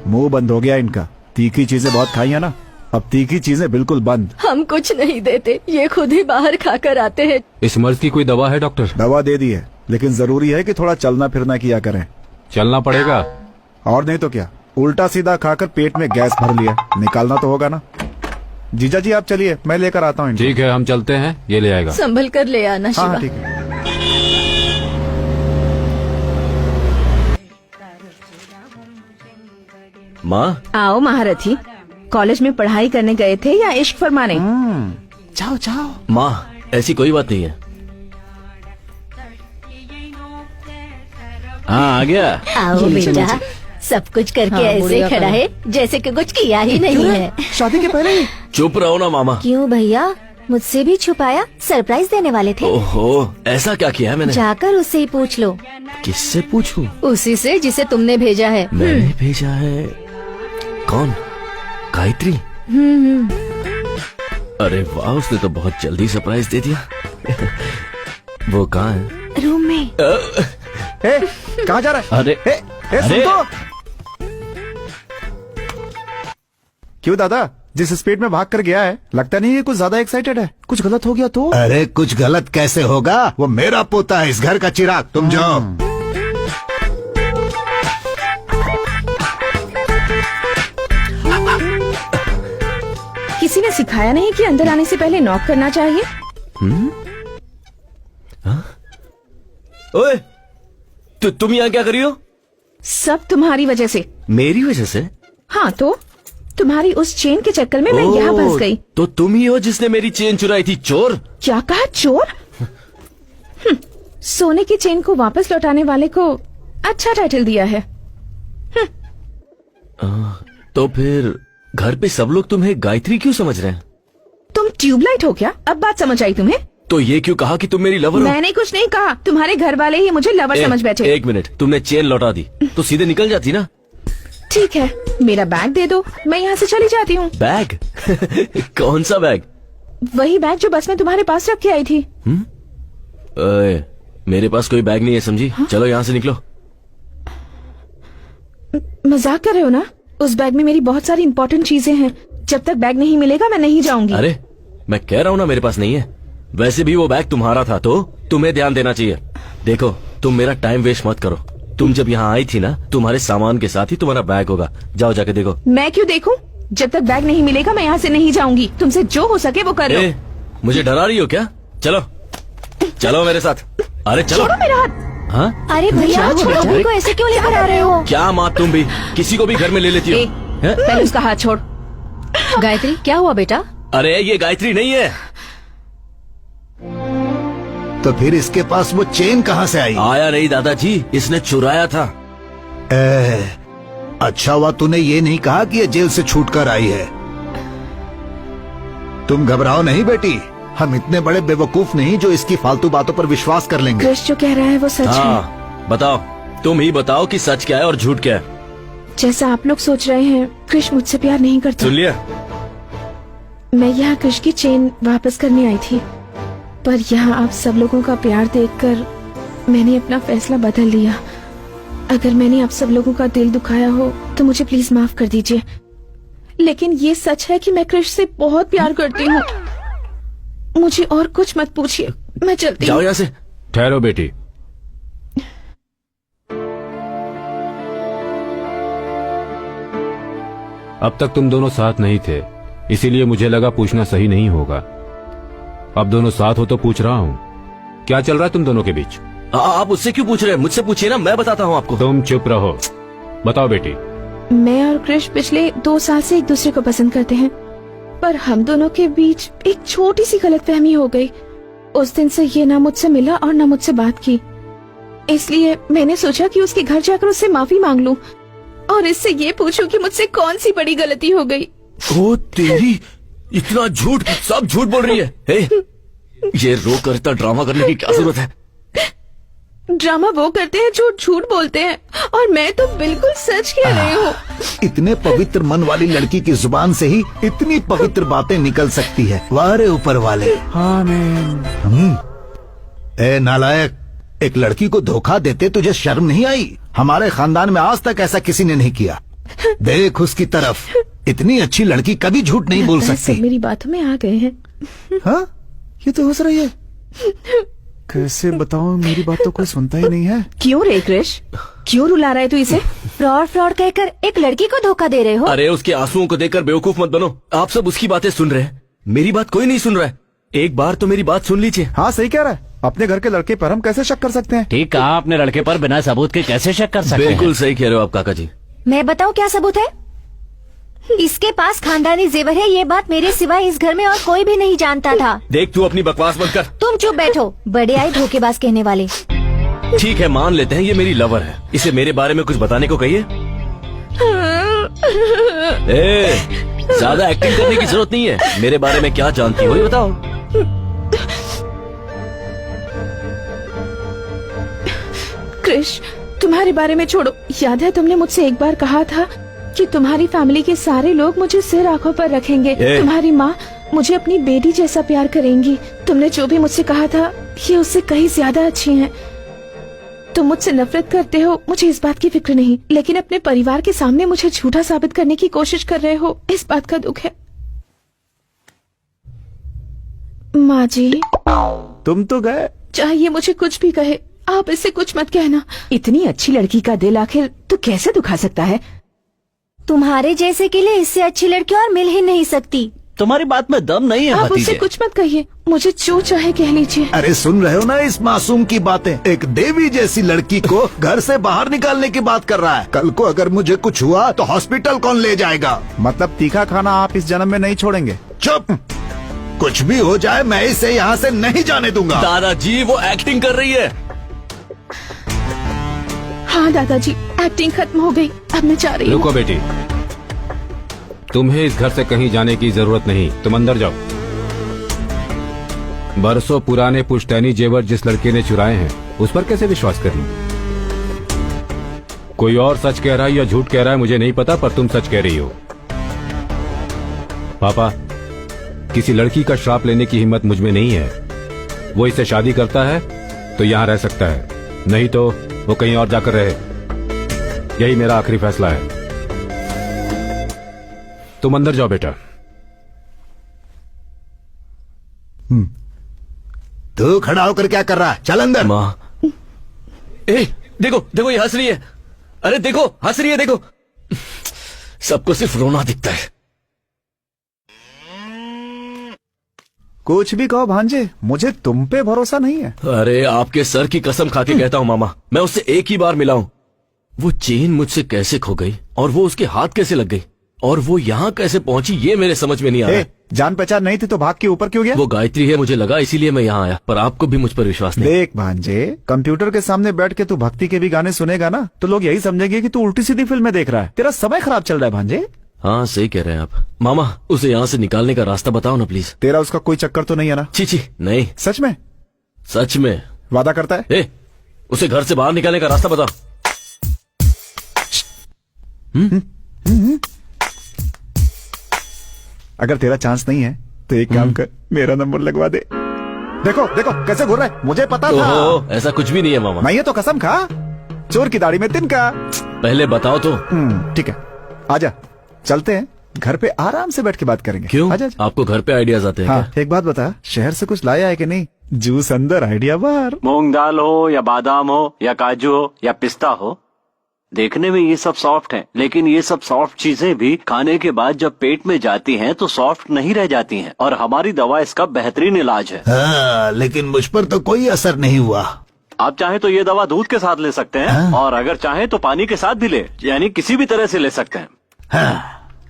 मुंह बंद हो गया इनका, तीखी चीजें बहुत खाई है ना, अब तीखी चीजें बिल्कुल बंद। हम कुछ नहीं देते, ये खुद ही बाहर खाकर आते हैं। इस मर्ज की कोई दवा है डॉक्टर? दवा दे दी है, लेकिन जरूरी है कि थोड़ा चलना फिरना किया करें। चलना पड़ेगा। और नहीं तो क्या, उल्टा सीधा खाकर पेट में गैस भर लिया, निकालना तो होगा ना। जीजा जी आप चलिए, मैं लेकर आता हूँ इनको। ठीक है हम चलते हैं, ये ले आएगा। संभल कर ले आना हाँ शिवा। हाँ, ठीक है। माँ, आओ महारथी, कॉलेज में पढ़ाई करने गए थे या इश्क फरमाने? जाओ जाओ। माँ ऐसी कोई बात नहीं है। हाँ आ गया। आओ बेटा, सब कुछ करके हाँ, ऐसे बुढ़िया खड़ा का। है जैसे कि कुछ किया ही नहीं है। शादी के पहले ही? चुप रहो ना मामा। क्यों भैया, मुझसे भी छुपाया? सरप्राइज देने वाले थे? ओहो, ऐसा क्या किया है मैंने? जाकर उससे ही पूछ लो। किससे पूछूं? उसी से जिसे तुमने भेजा है। मैंने भेजा है? कौन? गायत्री? अरे वाह, उसने तो बहुत जल्दी सरप्राइज दे दिया। वो कहाँ है? रूम में। ए, कहाँ जा रहा है? अरे ए, सुन अरे! तो। क्यों दादा, जिस स्पीड में भाग कर गया है, लगता नहीं है कुछ ज्यादा एक्साइटेड है। कुछ गलत हो गया तो? अरे कुछ गलत कैसे होगा, वो मेरा पोता है, इस घर का चिराग। तुम जाओ। किसी ने सिखाया नहीं कि अंदर आने से पहले नॉक करना चाहिए? ओए, तुम यहाँ क्या कर रही हो? सब तुम्हारी वजह से। मेरी वजह से? हाँ तो तुम्हारी उस चेन के चक्कर में मैं यहाँ ओह, फंस गई। तो तुम ही हो जिसने मेरी चेन चुराई थी, चोर? क्या कहा, चोर? सोने की चेन को वापस लौटाने वाले को अच्छा टाइटल दिया है। तो फिर घर पे सब लोग तुम्हें गायत्री क्यों समझ रहे हैं? तुम ट्यूबलाइट हो क्या? अब बात समझ आई तुम्हें? तो ये क्यों कहा कि तुम मेरी लवर हो? मैंने कुछ नहीं कहा, तुम्हारे घर वाले ही मुझे लवर समझ बैठे। एक मिनट, तुमने चेन लौटा दी तो सीधे निकल जाती ना। ठीक है, मेरा बैग दे दो, मैं यहाँ से चली जाती हूँ। बैग? कौन सा बैग? वही बैग जो बस में तुम्हारे पास रख के आई थी। ओए, मेरे पास कोई बैग नहीं है, समझी? चलो यहाँ से निकलो। मजाक कर रहे हो ना? उस बैग में मेरी बहुत सारी इंपॉर्टेंट चीजें हैं। जब तक बैग नहीं मिलेगा मैं नहीं जाऊंगी। अरे मैं कह रहा हूँ ना, मेरे पास नहीं है। वैसे भी वो बैग तुम्हारा था तो तुम्हें ध्यान देना चाहिए। देखो, तुम मेरा टाइम वेस्ट मत करो। तुम जब यहाँ आई थी ना, तुम्हारे सामान के साथ ही तुम्हारा बैग होगा। जाओ जाके देखो। मैं क्यों देखूं? जब तक बैग नहीं मिलेगा मैं यहाँ से नहीं जाऊंगी। तुमसे जो हो सके वो करो। मुझे डरा रही हो क्या? चलो चलो मेरे साथ। अरे चलो। छोड़ो मेरा हाथ। हाँ? अरे भैया, छोड़ो, अभी को ऐसे क्यों लेकर आ रहे हो? क्या माँ, तुम भी किसी को भी घर में ले लेती हो? पहले उसका हाथ छोड़। गायत्री, क्या हुआ बेटा? अरे ये गायत्री नहीं है। तो फिर इसके पास वो चेन कहाँ से आई? आया नहीं दादाजी, इसने चुराया था। अच्छा हुआ तूने ये नहीं कहा कि ये जेल से छूट कर आई है। तुम घबराओ नहीं बेटी, हम इतने बड़े बेवकूफ नहीं जो इसकी फालतू बातों पर विश्वास कर लेंगे। क्रिश जो कह रहा है वो सच है। हाँ बताओ, तुम ही बताओ कि सच क्या है और झूठ क्या है। जैसा आप लोग सोच रहे हैं, क्रिश मुझसे प्यार नहीं करता। सुन लिया? मैं यहाँ क्रिश की चेन वापस करने आई थी, पर यहाँ आप सब लोगों का प्यार देखकर मैंने अपना फैसला बदल लिया। अगर मैंने आप सब लोगों का दिल दुखाया हो तो मुझे प्लीज माफ कर दीजिए। लेकिन ये सच है कि मैं क्रिश से बहुत प्यार करती हूँ। मुझे और कुछ मत पूछिए, मैं चलती जाओ हूँ। यहाँ से। ठहरो बेटी। अब तक तुम दोनों साथ नहीं थे, इसीलिए मुझे लगा पूछना सही नहीं होगा। अब दोनों साथ हो तो पूछ रहा हूँ, क्या चल रहा है तुम दोनों के बीच? आप उससे क्यों पूछ रहे हैं? मुझसे पूछिए ना, मैं बताता हूँ आपको। तुम चुप रहो, बताओ बेटी। मैं और क्रिश पिछले 2 साल से एक दूसरे को पसंद करते हैं, पर हम दोनों के बीच एक छोटी सी गलतफहमी हो गई। उस दिन से ये ना मुझसे मिला और ना मुझसे बात की, इसलिए मैंने सोचा कि उसके घर जाकर उससे माफी मांग लूं और इससे ये पूछूं कि मुझसे कौन सी बड़ी गलती हो गई। ओ तेरी, इतना झूठ, सब झूठ बोल रही है। हे, ये रो कर इतना ड्रामा करने की क्या जरूरत है? ड्रामा वो करते हैं जो झूठ बोलते हैं, और मैं तो बिल्कुल सच कह रही हूँ। इतने पवित्र मन वाली लड़की की जुबान से ही इतनी पवित्र बातें निकल सकती है। वाह रे ऊपर वाले। ए नालायक, एक लड़की को धोखा देते तुझे शर्म नहीं आई? हमारे खानदान में आज तक ऐसा किसी ने नहीं किया। देख उसकी तरफ, इतनी अच्छी लड़की कभी झूठ नहीं बोल सब सकती। मेरी बातों में आ गए हैं। हाँ, ये तो हंस रही है। कैसे बताऊं, मेरी बात तो कोई सुनता ही नहीं है। क्यों रे क्रिश, क्यों रुला रहा है तू इसे? फ्रॉड फ्रॉड कहकर एक लड़की को धोखा दे रहे हो? अरे उसके आंसुओं को देखकर बेवकूफ मत बनो। आप सब उसकी बातें सुन रहे हैं, मेरी बात कोई नहीं सुन रहा है। एक बार तो मेरी बात सुन लीजिए। हाँ सही कह रहा है, अपने घर के लड़के पर हम कैसे शक कर सकते हैं? ठीक कहा, अपने लड़के पर बिना सबूत के कैसे शक कर सकते हैं? बिल्कुल सही कह रहे हो आप काका जी। मैं बताऊं क्या सबूत है? इसके पास खानदानी जेवर है, ये बात मेरे सिवाय इस घर में और कोई भी नहीं जानता था। देख तू अपनी बकवास बंद कर। तुम चुप बैठो, बड़े आए धोखेबाज कहने वाले। ठीक है, मान लेते हैं ये मेरी लवर है, इसे मेरे बारे में कुछ बताने को कहिए। ज्यादा एक्टिंग करने की जरूरत नहीं है, मेरे बारे में क्या जानती हो ये बताओ। क्रिश, तुम्हारे बारे में छोड़ो। याद है तुमने मुझसे एक बार कहा था कि तुम्हारी फैमिली के सारे लोग मुझे सिर आंखों पर रखेंगे। तुम्हारी माँ मुझे अपनी बेटी जैसा प्यार करेंगी। तुमने जो भी मुझसे कहा था ये उससे कहीं ज्यादा अच्छी हैं। तुम मुझसे नफरत करते हो, मुझे इस बात की फिक्र नहीं, लेकिन अपने परिवार के सामने मुझे झूठा साबित करने की कोशिश कर रहे हो, इस बात का दुख है। माँ जी, तुम तो गए। चाहे ये मुझे कुछ भी कहे, आप इससे कुछ मत कहना। इतनी अच्छी लड़की का दिल आखिर तू कैसे दुखा सकता है? तुम्हारे जैसे के लिए इससे अच्छी लड़की और मिल ही नहीं सकती। तुम्हारी बात में दम नहीं है आप उससे भतीजे। कुछ मत कहिए, मुझे जो चाहे कह लीजिए। अरे सुन रहे हो ना इस मासूम की बातें? एक देवी जैसी लड़की को घर से बाहर निकालने की बात कर रहा है। कल को अगर मुझे कुछ हुआ तो हॉस्पिटल कौन ले जाएगा? मतलब तीखा खाना आप इस जन्म में नहीं छोड़ेंगे? चुप, कुछ भी हो जाए मैं इसे यहाँ से नहीं जाने दूंगा। दादाजी वो एक्टिंग कर रही है। हाँ दादाजी, एक्टिंग खत्म हो गई, अब मैं जा रही हूँ। रुको बेटी, तुम्हें इस घर से कहीं जाने की जरूरत नहीं, तुम अंदर जाओ। बरसों पुराने पुश्तैनी जेवर जिस लड़के ने चुराए हैं उस पर कैसे विश्वास करें? कोई और सच कह रहा है या झूठ कह रहा है मुझे नहीं पता, पर तुम सच कह रही हो। पापा, किसी लड़की का श्राप लेने की हिम्मत मुझ में नहीं है। वो इससे शादी करता है तो यहाँ रह सकता है, नहीं तो वो कहीं और जाकर रहे। यही मेरा आखिरी फैसला है। तुम अंदर जाओ बेटा। तू खड़ा होकर क्या कर रहा है? चल अंदर। माँ, देखो देखो ये हंस रही है। अरे देखो हंस रही है, देखो। सबको सिर्फ रोना दिखता है। कुछ भी कहो भांजे, मुझे तुम पे भरोसा नहीं है। अरे आपके सर की कसम खा के कहता हूँ मामा, मैं उससे एक ही बार मिला हूँ। वो चेन मुझसे कैसे खो गई और वो उसके हाथ कैसे लग गई, और वो यहाँ कैसे पहुंची ये मेरे समझ में नहीं आ रहा है। जान पहचान नहीं थी तो भाग के ऊपर क्यों गया? वो गायत्री है मुझे लगा, इसीलिए मैं यहाँ आया, पर आपको भी मुझ पर विश्वास नहीं। देख भांजे, कंप्यूटर के सामने बैठ के तू भक्ति के भी गाने सुनेगा ना तो लोग यही समझेंगे कि तू उल्टी सीधी फिल्में देख रहा है। तेरा समय खराब चल रहा है भांजे। हाँ सही कह रहे हैं आप। मामा उसे यहाँ से निकालने का रास्ता बताओ ना प्लीज। तेरा उसका कोई चक्कर तो नहीं है ना? छी नहीं। सच में? सच में। वादा करता है? उसे घर से बाहर निकालने का रास्ता बताओ। अगर तेरा चांस नहीं है तो एक काम कर, मेरा नंबर लगवा दे। देखो देखो कैसे घूर रहा है, मुझे पता था। ऐसा कुछ भी नहीं है मामा। नहीं है तो कसम खा, चोर की दाढ़ी में तिनका। पहले बताओ तो। ठीक है, आजा चलते हैं, घर पे आराम से बैठ के बात करेंगे। क्यों? आजा। आपको घर पे आइडियाज आते हैं? हाँ, एक बात बता, शहर से कुछ लाया है कि नहीं? जूस अंदर आइडिया बाहर। मूंग दाल हो या बादाम हो या काजू हो या पिस्ता हो, देखने में ये सब सॉफ्ट हैं, लेकिन ये सब सॉफ्ट चीजें भी खाने के बाद जब पेट में जाती हैं तो सॉफ्ट नहीं रह जाती हैं, और हमारी दवा इसका बेहतरीन इलाज है। हाँ, लेकिन मुझ पर तो कोई असर नहीं हुआ। आप चाहें तो ये दवा दूध के साथ ले सकते हैं, और अगर चाहें तो पानी के साथ भी ले, यानी किसी भी तरह से ले सकते हैं।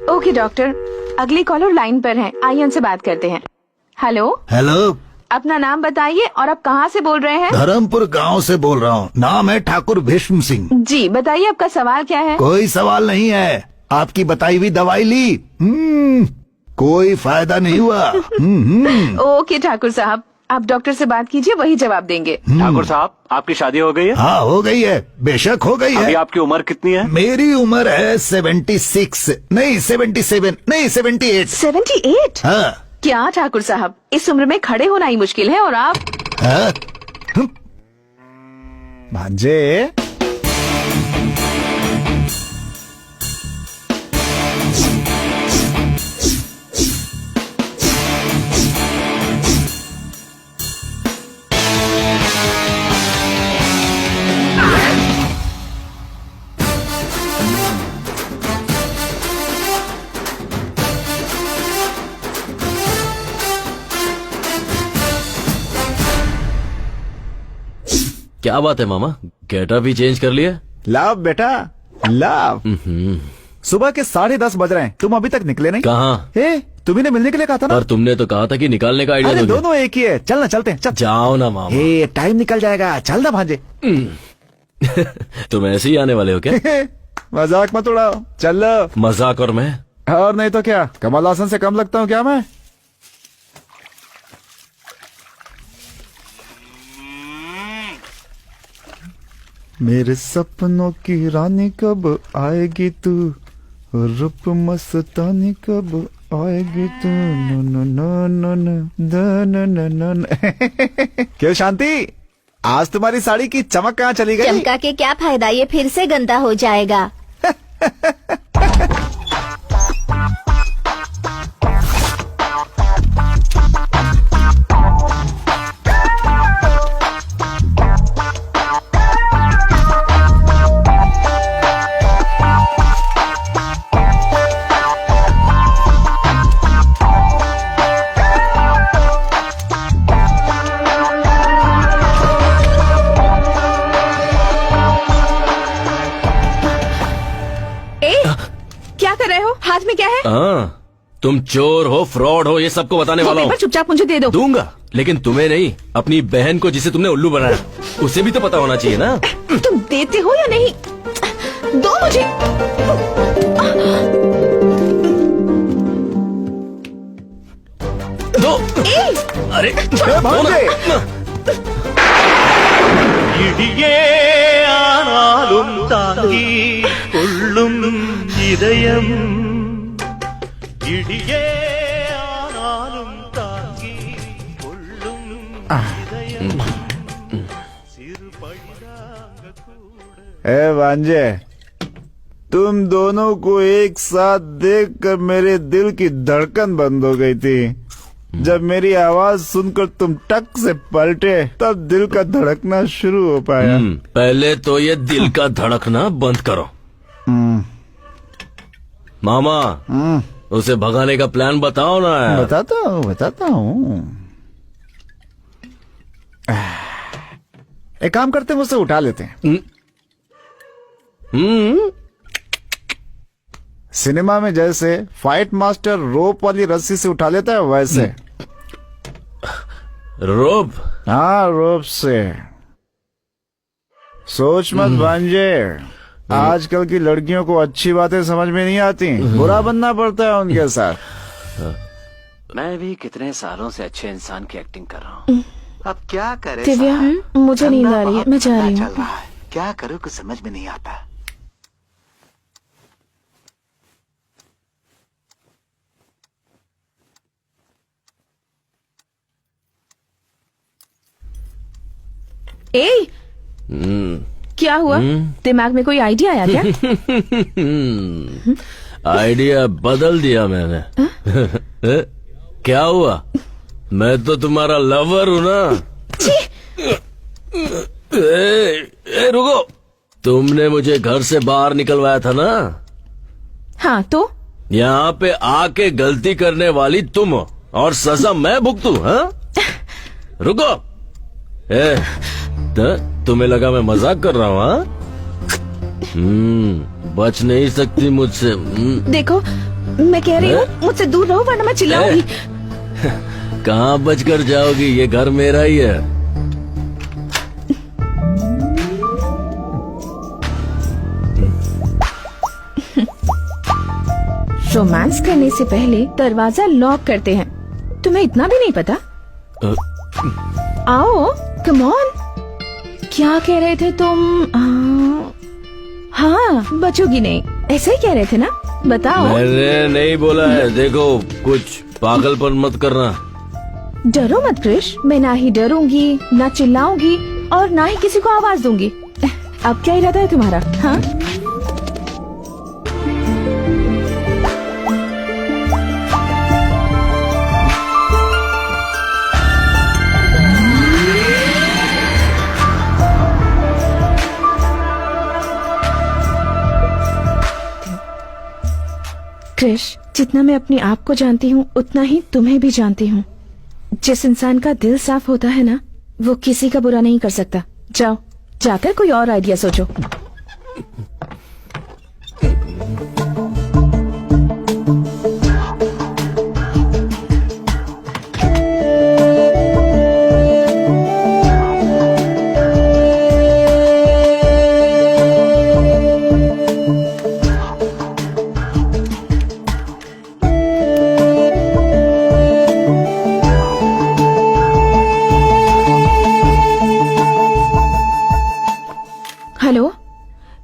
ओके डॉक्टर, अगली कॉलर लाइन पर है, आइए उनसे बात करते हैं। हेलो। हेलो, अपना नाम बताइए और आप कहाँ से बोल रहे हैं? धर्मपुर गांव से बोल रहा हूँ, नाम है ठाकुर भीष्म सिंह। जी बताइए, आपका सवाल क्या है? कोई सवाल नहीं है, आपकी बताई हुई दवाई ली, कोई फायदा नहीं हुआ। ओके ठाकुर साहब, आप डॉक्टर से बात कीजिए, वही जवाब देंगे। ठाकुर साहब, आपकी शादी हो गई है? हाँ हो गई है, बेशक हो गई अभी है। आपकी उम्र कितनी है? मेरी उम्र है 76, नहीं 77, नहीं 78। 78? हाँ। क्या ठाकुर साहब, इस उम्र में खड़े होना ही मुश्किल है, और आप? हाँ? भांजे, क्या बात है मामा, गेटअप भी चेंज कर लिया? लाभ बेटा लाभ। सुबह के 10:30 बज रहे हैं, तुम अभी तक निकले नहीं। कहाँ? तुम्ही ने मिलने के लिए कहा था ना। पर तुमने तो कहा था कि निकालने का आइडिया अरे दोगे। दोनों एक ही है, चल ना चलते हैं, चल। जाओ ना मामा। टाइम निकल जाएगा, चल ना भांजे। तुम ऐसे ही आने वाले हो क्या? मजाक मत उड़ाओ, चल। मजाक और मैं? और नहीं तो क्या, कमल हासन से कम लगता हूँ क्या मैं? मेरे सपनों की रानी कब आएगी तू, रूप मस्तानी कब आएगी तू, no no no no no no no no no. क्यों शांति, आज तुम्हारी साड़ी की चमक कहाँ चली गई? चमका के क्या फायदा, ये फिर से गंदा हो जाएगा। क्या कर रहे हो, हाथ में क्या है? हाँ, तुम चोर हो, फ्रॉड हो, ये सबको बताने वाला हूँ। पेपर चुपचाप मुझे दे दो। दूंगा, लेकिन तुम्हें नहीं, अपनी बहन को जिसे तुमने उल्लू बनाया, उसे भी तो पता होना चाहिए ना। तुम देते हो या नहीं? दो मुझे। दो। अरे भांजे, இடியே ஆனாலும் தாங்கி கொள்ளும் இதயம், இடியே ஆனாலும் தாங்கி கொள்ளும் இதயம், சிறு பழிதாங்க கூட। ए भांजे, तुम दोनों को एक साथ देखकर मेरे दिल की धड़कन बंद हो गई थी। जब मेरी आवाज सुनकर तुम टक से पलटे, तब दिल का धड़कना शुरू हो पाया। पहले तो ये दिल का धड़कना बंद करो। मामा, उसे भगाने का प्लान बताओ ना यार। बताता हूँ। एक काम करते हैं, मुझसे उठा लेते हैं। सिनेमा में जैसे फाइट मास्टर रोप वाली रस्सी से उठा लेता है वैसे। रोब। हाँ, रोप से। सोच मत भांजे, आजकल की लड़कियों को अच्छी बातें समझ में नहीं आती, बुरा बनना पड़ता है उनके साथ। मैं भी कितने सालों से अच्छे इंसान की एक्टिंग कर रहा हूँ। अब क्या करे दिव्या, साहब? मुझे नींद आ रही है, बहुत मैं जा रही चल हूँ। रहा है, क्या करूँ कुछ समझ में नहीं आता। ए, क्या हुआ? दिमाग में कोई आइडिया आया क्या? आइडिया बदल दिया मैंने। क्या हुआ? मैं तो तुम्हारा लवर हूँ ना। रुको, तुमने मुझे घर से बाहर निकलवाया था ना। हाँ तो यहाँ पे आके गलती करने वाली तुम हो और सजा मैं भुगतू। हाँ, रुको। तुम्हें लगा मैं मजाक कर रहा हूँ? हाँ, बच नहीं सकती मुझसे। देखो, मैं कह रही हूँ मुझसे दूर रहो वरना मैं चिल्लाऊंगी। कहाँ बचकर जाओगी? ये घर मेरा ही है। रोमांस करने से पहले दरवाजा लॉक करते हैं, तुम्हें इतना भी नहीं पता? आओ, कम ऑन। क्या कह रहे थे तुम? हाँ, बचोगी नहीं, ऐसे ही कह रहे थे ना? बताओ। मैंने नहीं बोला है। देखो, कुछ पागलपन मत करना। डरो मत क्रिश, मैं ना ही डरूंगी, ना चिल्लाऊंगी और ना ही किसी को आवाज दूंगी। अब क्या इरादा है तुम्हारा? हाँ, क्रिश, जितना मैं अपने आप को जानती हूँ उतना ही तुम्हें भी जानती हूँ। जिस इंसान का दिल साफ होता है ना, वो किसी का बुरा नहीं कर सकता। जाओ, जाकर कोई और आइडिया सोचो। हेलो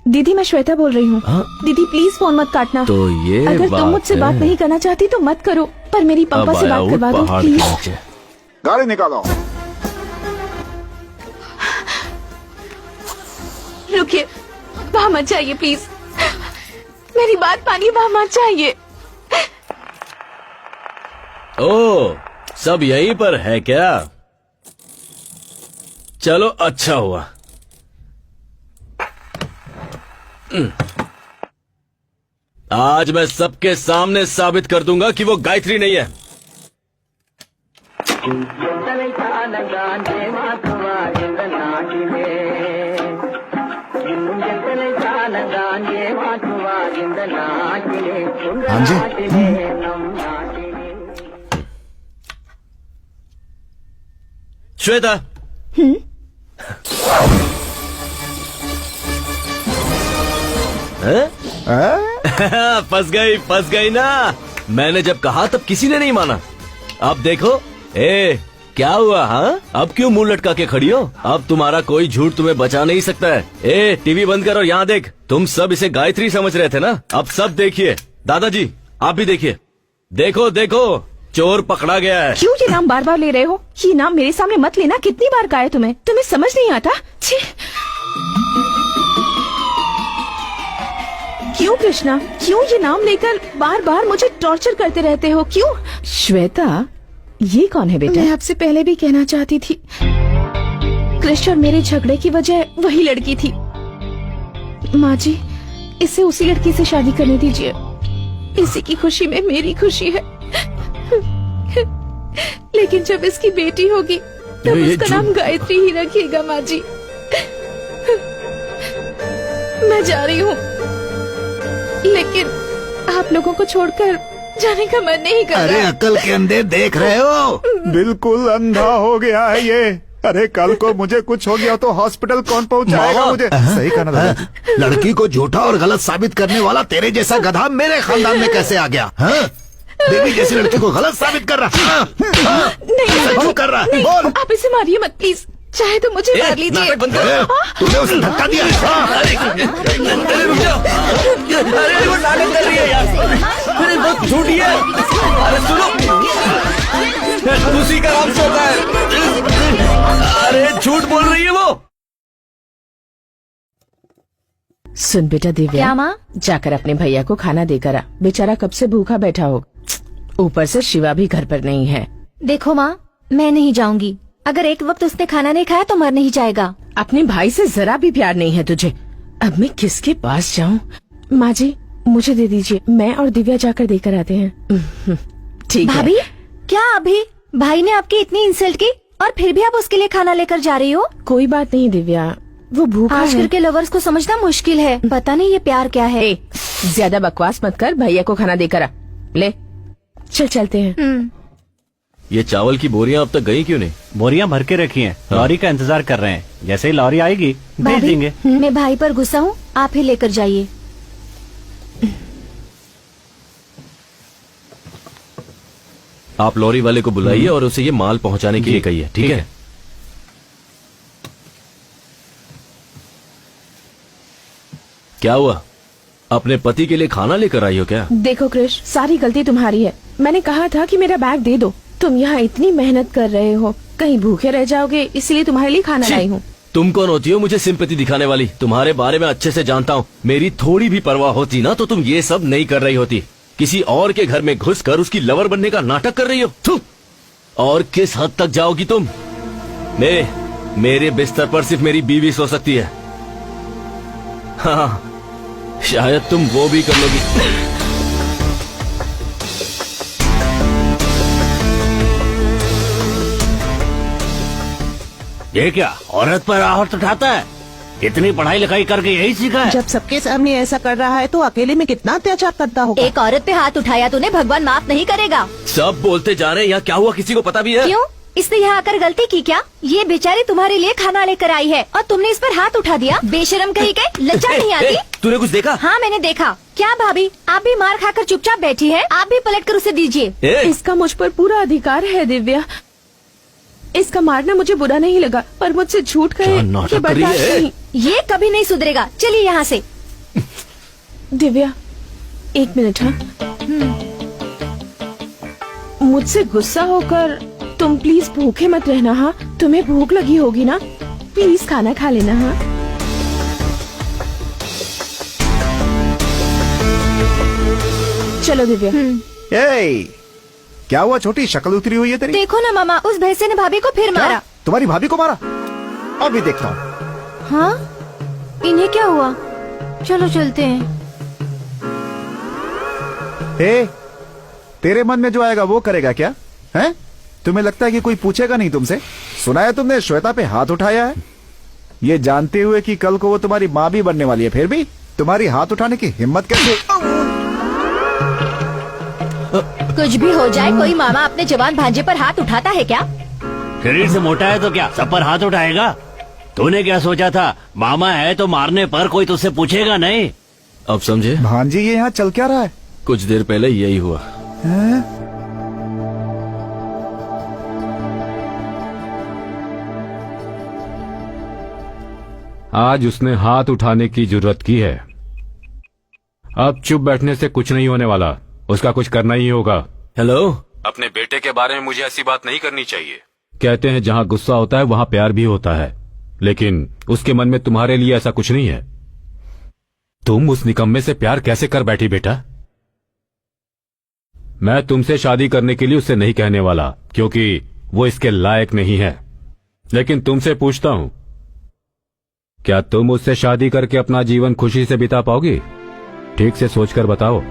दीदी, मैं श्वेता बोल रही हूँ। दीदी प्लीज फोन मत काटना। तो ये अगर बात तुम मुझसे है। बात नहीं करना चाहती तो मत करो, पर मेरी पापा अब से आया बात करवा दो पहाड़ के प्लीज। नीचे। गाड़ी निकालो। रुकिए, वहाँ मत जाइए प्लीज, मेरी बात मानिए, वहाँ मत जाइए। ओ, सब यहीं पर है क्या? चलो, अच्छा हुआ। आज मैं सबके सामने साबित कर दूंगा कि वो गायत्री नहीं है। हाँ जी। श्वेता, फंस गई ना। मैंने जब कहा तब किसी ने नहीं माना। अब देखो, क्या हुआ? हाँ, अब क्यों मुंह लटका के खड़ी हो? अब तुम्हारा कोई झूठ तुम्हें बचा नहीं सकता है। टीवी बंद कर और यहाँ देख। तुम सब इसे गायत्री समझ रहे थे ना, अब सब देखिए। दादाजी, आप भी देखिए। देखो देखो, चोर पकड़ा गया है। क्यों ये नाम बार बार ले रहे हो? ये नाम मेरे सामने मत लेना। कितनी बार कहा है तुम्हें? तुम्हें समझ नहीं आता? छी। क्यों कृष्णा, क्यों ये नाम लेकर बार बार मुझे टॉर्चर करते रहते हो? क्यों? श्वेता, ये कौन है बेटा? मैं आपसे पहले भी कहना चाहती थी, कृष्ण और मेरे झगड़े की वजह वही लड़की थी। माँ जी, इसे उसी लड़की से शादी करने दीजिए। इसी की खुशी में मेरी खुशी है। लेकिन जब इसकी बेटी होगी तब उसका नाम गायत्री ही रखिएगा माँ जी। मैं जा रही हूँ, लेकिन आप लोगों को छोड़कर जाने का मन नहीं कर अरे रहा। अकल के अंधे देख रहे हो? बिल्कुल अंधा हो गया है ये। अरे कल को मुझे कुछ हो गया तो हॉस्पिटल कौन पहुंचाएगा मामा। मुझे? सही कहना दादाजी। लड़की को झूठा और गलत साबित करने वाला तेरे जैसा गधा मेरे खानदान में कैसे आ गया? हाँ? देवी जैसी लड़की को गलत साबित कर रहा? हाँ? हाँ? नहीं, क्यों कर रहा? बोल। आप इसे मारिए मत प्लीज, चाहे तो मुझे मार लीजिए। नाटक बंद कर। तूने उसे धक्का दिया? हाँ? अरे रुक जाओ। अरे वो नाटक कर रही है यार। अरे बहुत झूठी है। अरे सुनो, उसी का नाम से होता है। अरे झूठ बोल रही है वो। सुन बेटा दिव्या, क्या माँ? जाकर अपने भैया को खाना देकर आ, बेचारा कब से भूखा बैठा हो। ऊपर से शिवा भी घर पर नहीं है। देखो माँ, मैं नहीं जाऊंगी। अगर एक वक्त उसने खाना नहीं खाया तो मर नहीं जाएगा। अपने भाई से जरा भी प्यार नहीं है तुझे। अब मैं किसके पास जाऊँ? माँ जी मुझे दे दीजिए, मैं और दिव्या जाकर देकर आते हैं। ठीक है। भाभी, क्या अभी भाई ने आपकी इतनी इंसल्ट की और फिर भी आप उसके लिए खाना लेकर जा रही हो? कोई बात नहीं दिव्या, वो भूखा आजकल है। के लवर्स को समझना मुश्किल है। पता नहीं ये प्यार क्या है। ए, ज्यादा बकवास मत कर, भैया को खाना देकर आ। ले चल चलते हैं। ये चावल की बोरियां अब तक गई क्यों नहीं? बोरियां भर के रखी हैं, लॉरी का इंतजार कर रहे हैं। जैसे ही लॉरी आएगी भेज भाभी, देंगे। मैं भाई पर गुस्सा हूँ, आप ही लेकर जाइए। आप लॉरी वाले को बुलाइए और उसे ये माल पहुंचाने के लिए कहिए, ठीक है? क्या हुआ? अपने पति के लिए खाना लेकर आई हो क्या? देखो क्रिश, सारी गलती तुम्हारी है। मैंने कहा था कि मेरा बैग दे दो। तुम यहाँ इतनी मेहनत कर रहे हो, कहीं भूखे रह जाओगे, इसलिए तुम्हारे लिए खाना लाई हूँ। तुम कौन होती हो मुझे सिंपैथी दिखाने वाली? तुम्हारे बारे में अच्छे से जानता हूँ। मेरी थोड़ी भी परवाह होती ना तो तुम ये सब नहीं कर रही होती। किसी और के घर में घुसकर उसकी लवर बनने का नाटक कर रही हो। थू! और किस हद तक जाओगी तुम? मेरे बिस्तर पर सिर्फ मेरी बीवी सो सकती है। हाँ, शायद तुम वो भी कर लोगी। ये क्या औरत पर आहट उठाता है? इतनी पढ़ाई लिखाई करके यही सीखा है? जब सबके सामने ऐसा कर रहा है तो अकेले में कितना अत्याचार करता होगा। एक औरत पे हाथ उठाया तूने, भगवान माफ नहीं करेगा। सब बोलते जा रहे हैं, यहाँ क्या हुआ किसी को पता भी है? क्यों? इसने यहाँ आकर गलती की क्या? ये बेचारी तुम्हारे लिए खाना लेकर आई है और तुमने इस पर हाथ उठा दिया। बेशरम कहीं के, लज्जा नहीं आती? तूने कुछ देखा? हाँ मैंने देखा। क्या भाभी, आप भी मार खाकर चुपचाप बैठी है? आप भी पलट कर उसे दीजिए। इसका मुझ पर पूरा अधिकार है दिव्या। इसका मारना मुझे बुरा नहीं लगा, पर मुझसे झूठ कहे क्या नाटक ये कर रही बर्दाश्त है? नहीं। ये कभी नहीं सुधरेगा। चलिए यहाँ से। दिव्या एक मिनट। हाँ, मुझसे गुस्सा होकर तुम प्लीज भूखे मत रहना। हाँ, तुम्हें भूख लगी होगी ना, प्लीज खाना खा लेना। हाँ, चलो दिव्या। ए, क्या हुआ छोटी, शक्ल उतरी हुई है तेरी? देखो ना मामा, उस भैंसे ने भाभी को फिर क्या? मारा। तुम्हारी भाभी को मारा? अभी देखता हूँ। हाँ, इन्हें क्या हुआ? चलो चलते हैं। ए, तेरे मन में जो आएगा वो करेगा क्या? हैं? तुम्हें लगता है कि कोई पूछेगा नहीं तुमसे? सुना है तुमने श्वेता पे हाथ उठाया है, ये जानते हुए कि कल को वो तुम्हारी माँ भी बनने वाली है, फिर भी तुम्हारी हाथ उठाने की हिम्मत कैसे? कुछ भी हो जाए, कोई मामा अपने जवान भांजे पर हाथ उठाता है क्या? शरीर से मोटा है तो क्या सब पर हाथ उठाएगा? तूने क्या सोचा था, मामा है तो मारने पर कोई तुझसे पूछेगा नहीं? अब समझे? भांजी ये यहाँ चल क्या रहा है? कुछ देर पहले यही हुआ। हैं? आज उसने हाथ उठाने की जरूरत की है। अब चुप बैठने से कुछ नहीं होने वाला, उसका कुछ करना ही होगा। हेलो, अपने बेटे के बारे में मुझे ऐसी बात नहीं करनी चाहिए। कहते हैं जहाँ गुस्सा होता है वहाँ प्यार भी होता है, लेकिन उसके मन में तुम्हारे लिए ऐसा कुछ नहीं है। तुम उस निकम्मे से प्यार कैसे कर बैठी बेटा? मैं तुमसे शादी करने के लिए उससे नहीं कहने वाला, क्योंकि वो इसके लायक नहीं है। लेकिन तुमसे पूछता हूं, क्या तुम उससे शादी करके अपना जीवन खुशी से बिता पाओगी? ठीक से सोचकर बताओ।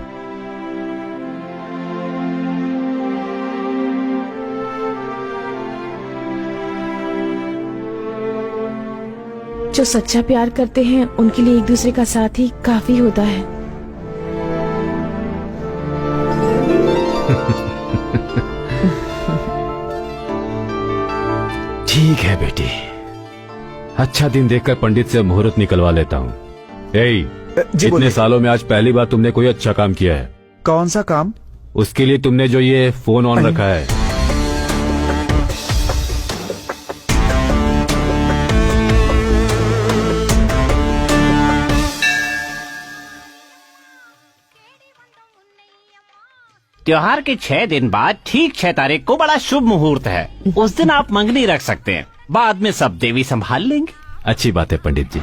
जो सच्चा प्यार करते हैं उनके लिए एक दूसरे का साथ ही काफी होता है। है बेटी, अच्छा दिन देखकर पंडित से मुहूर्त निकलवा लेता हूँ। जी इतने बोलिए। सालों में आज पहली बार तुमने कोई अच्छा काम किया है। कौन सा काम? उसके लिए तुमने जो ये फोन ऑन रखा है। त्योहार के 6 दिन बाद ठीक 6 तारीख को बड़ा शुभ मुहूर्त है। उस दिन आप मंगनी रख सकते हैं, बाद में सब देवी संभाल लेंगे। अच्छी बात है पंडित जी।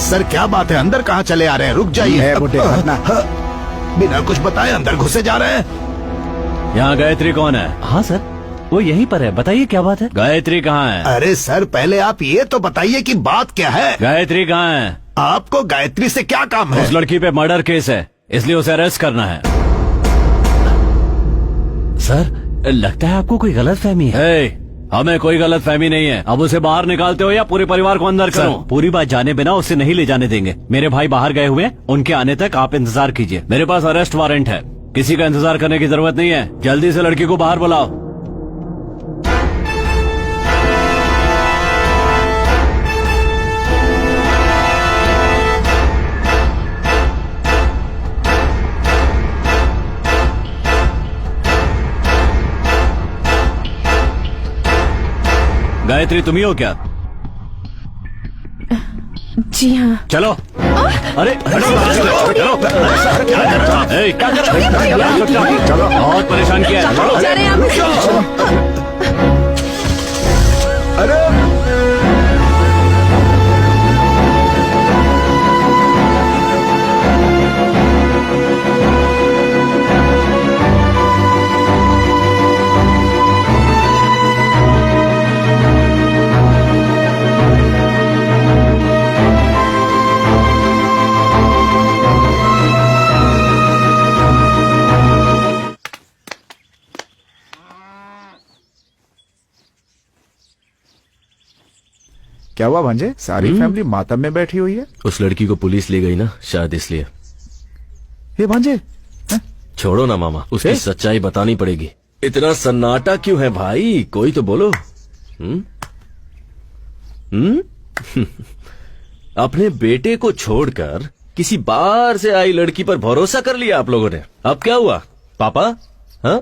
सर क्या बात है, अंदर कहाँ चले आ रहे हैं? रुक जाइए। बुड्ढे हटना। बिना कुछ बताए अंदर घुसे जा रहे हैं। यहाँ गायत्री कौन है? हाँ सर, वो यहीं पर है, बताइए क्या बात है। गायत्री कहाँ है? अरे सर पहले आप ये तो बताइए कि बात क्या है। गायत्री कहाँ है? आपको गायत्री से क्या काम है? उस लड़की पे मर्डर केस है, इसलिए उसे अरेस्ट करना है। सर लगता है आपको कोई गलत फहमी है। हमें कोई गलत फहमी नहीं है। अब उसे बाहर निकालते हो या पूरे परिवार को अंदर करो? पूरी बात जाने बिना उसे नहीं ले जाने देंगे। मेरे भाई बाहर गए हुए हैं, उनके आने तक आप इंतजार कीजिए। मेरे पास अरेस्ट वारंट है, किसी का इंतजार करने की जरूरत नहीं है। जल्दी से लड़की को बाहर बुलाओ। गायत्री तुम ही हो क्या? जी हाँ। चलो। अरे चलो। क्या कर रहे हो? बहुत परेशान किया है। जा रहे हैं आप। अरे क्या हुआ भांजे? सारी फैमिली मातम में बैठी हुई है। उस लड़की को पुलिस ले गई ना, शायद इसलिए। ये भांजे छोड़ो ना मामा, उसकी सच्चाई बतानी पड़ेगी। इतना सन्नाटा क्यों है भाई? कोई तो बोलो। अपने बेटे को छोड़कर किसी बाहर से आई लड़की पर भरोसा कर लिया आप लोगों ने। अब क्या हुआ पापा? हाँ?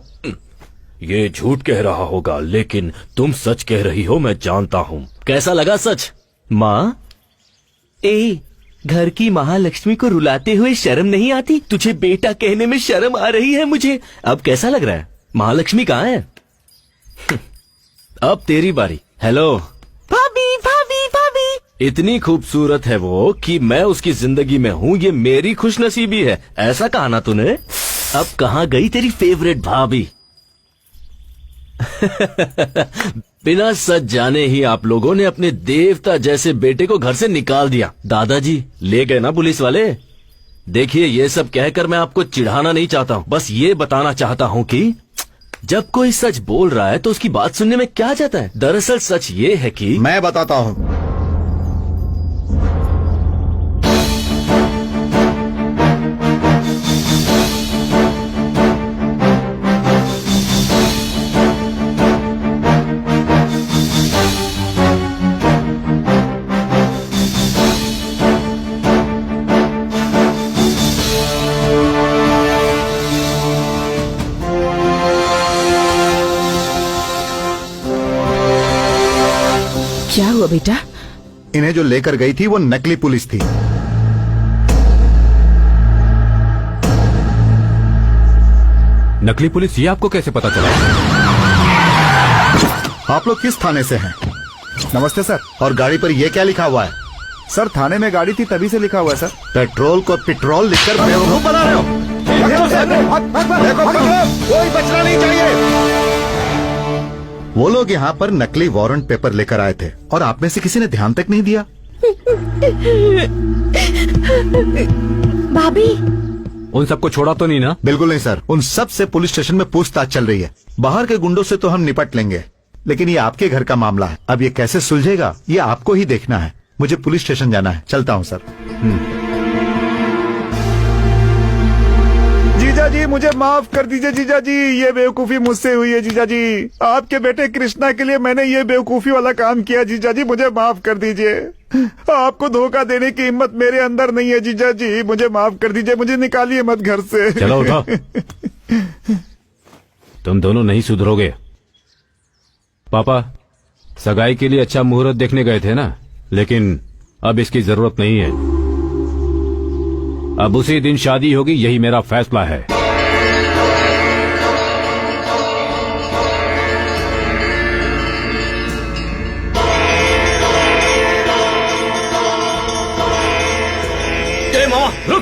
ये झूठ कह रहा होगा, लेकिन तुम सच कह रही हो, मैं जानता हूँ। कैसा लगा सच? माँ, घर की महालक्ष्मी को रुलाते हुए शर्म नहीं आती? तुझे बेटा कहने में शर्म आ रही है मुझे। अब कैसा लग रहा है? महालक्ष्मी कहाँ है? अब तेरी बारी। हेलो भाभी भाभी भाभी। इतनी खूबसूरत है वो कि मैं उसकी जिंदगी में हूँ, ये मेरी खुशनसीबी है। ऐसा कहा ना तूने। अब कहाँ गई तेरी फेवरेट भाभी? बिना सच जाने ही आप लोगों ने अपने देवता जैसे बेटे को घर से निकाल दिया। दादाजी ले गए ना पुलिस वाले। देखिए, ये सब कहकर मैं आपको चिढ़ाना नहीं चाहता हूँ, बस ये बताना चाहता हूँ कि जब कोई सच बोल रहा है तो उसकी बात सुनने में क्या जाता है। दरअसल सच ये है कि मैं बताता हूँ। क्या हुआ बेटा? इन्हें जो लेकर गई थी वो नकली पुलिस थी। नकली पुलिस, ये आपको कैसे पता चला? आप लोग किस थाने से हैं? नमस्ते सर। और गाड़ी पर ये क्या लिखा हुआ है? सर थाने में गाड़ी थी तभी से लिखा हुआ है सर। पेट्रोल को पेट्रोल लिखकर बेवकूफ बना रहे हो। कोई बचना नहीं चाहिए। वो लोग यहाँ पर नकली वारंट पेपर लेकर आए थे और आप में से किसी ने ध्यान तक नहीं दिया। भाभी। उन सबको छोड़ा तो नहीं ना? बिल्कुल नहीं सर, उन सब से पुलिस स्टेशन में पूछताछ चल रही है। बाहर के गुंडों से तो हम निपट लेंगे, लेकिन ये आपके घर का मामला है, अब ये कैसे सुलझेगा ये आपको ही देखना है। मुझे पुलिस स्टेशन जाना है, चलता हूँ सर। जीजा जी मुझे माफ कर दीजिए जीजा जी, ये बेवकूफी मुझसे हुई है जीजा जी। आपके बेटे कृष्णा के लिए मैंने ये बेवकूफी वाला काम किया जीजा जी, मुझे माफ कर दीजिए। आपको धोखा देने की हिम्मत मेरे अंदर नहीं है जीजा जी, मुझे माफ कर दीजिए, मुझे निकालिए मत घर से। चलो उठो। तुम दोनों नहीं सुधरोगे। पापा सगाई के लिए अच्छा मुहूर्त देखने गए थे ना, लेकिन अब इसकी जरूरत नहीं है। अब उसी दिन शादी होगी, यही मेरा फैसला है।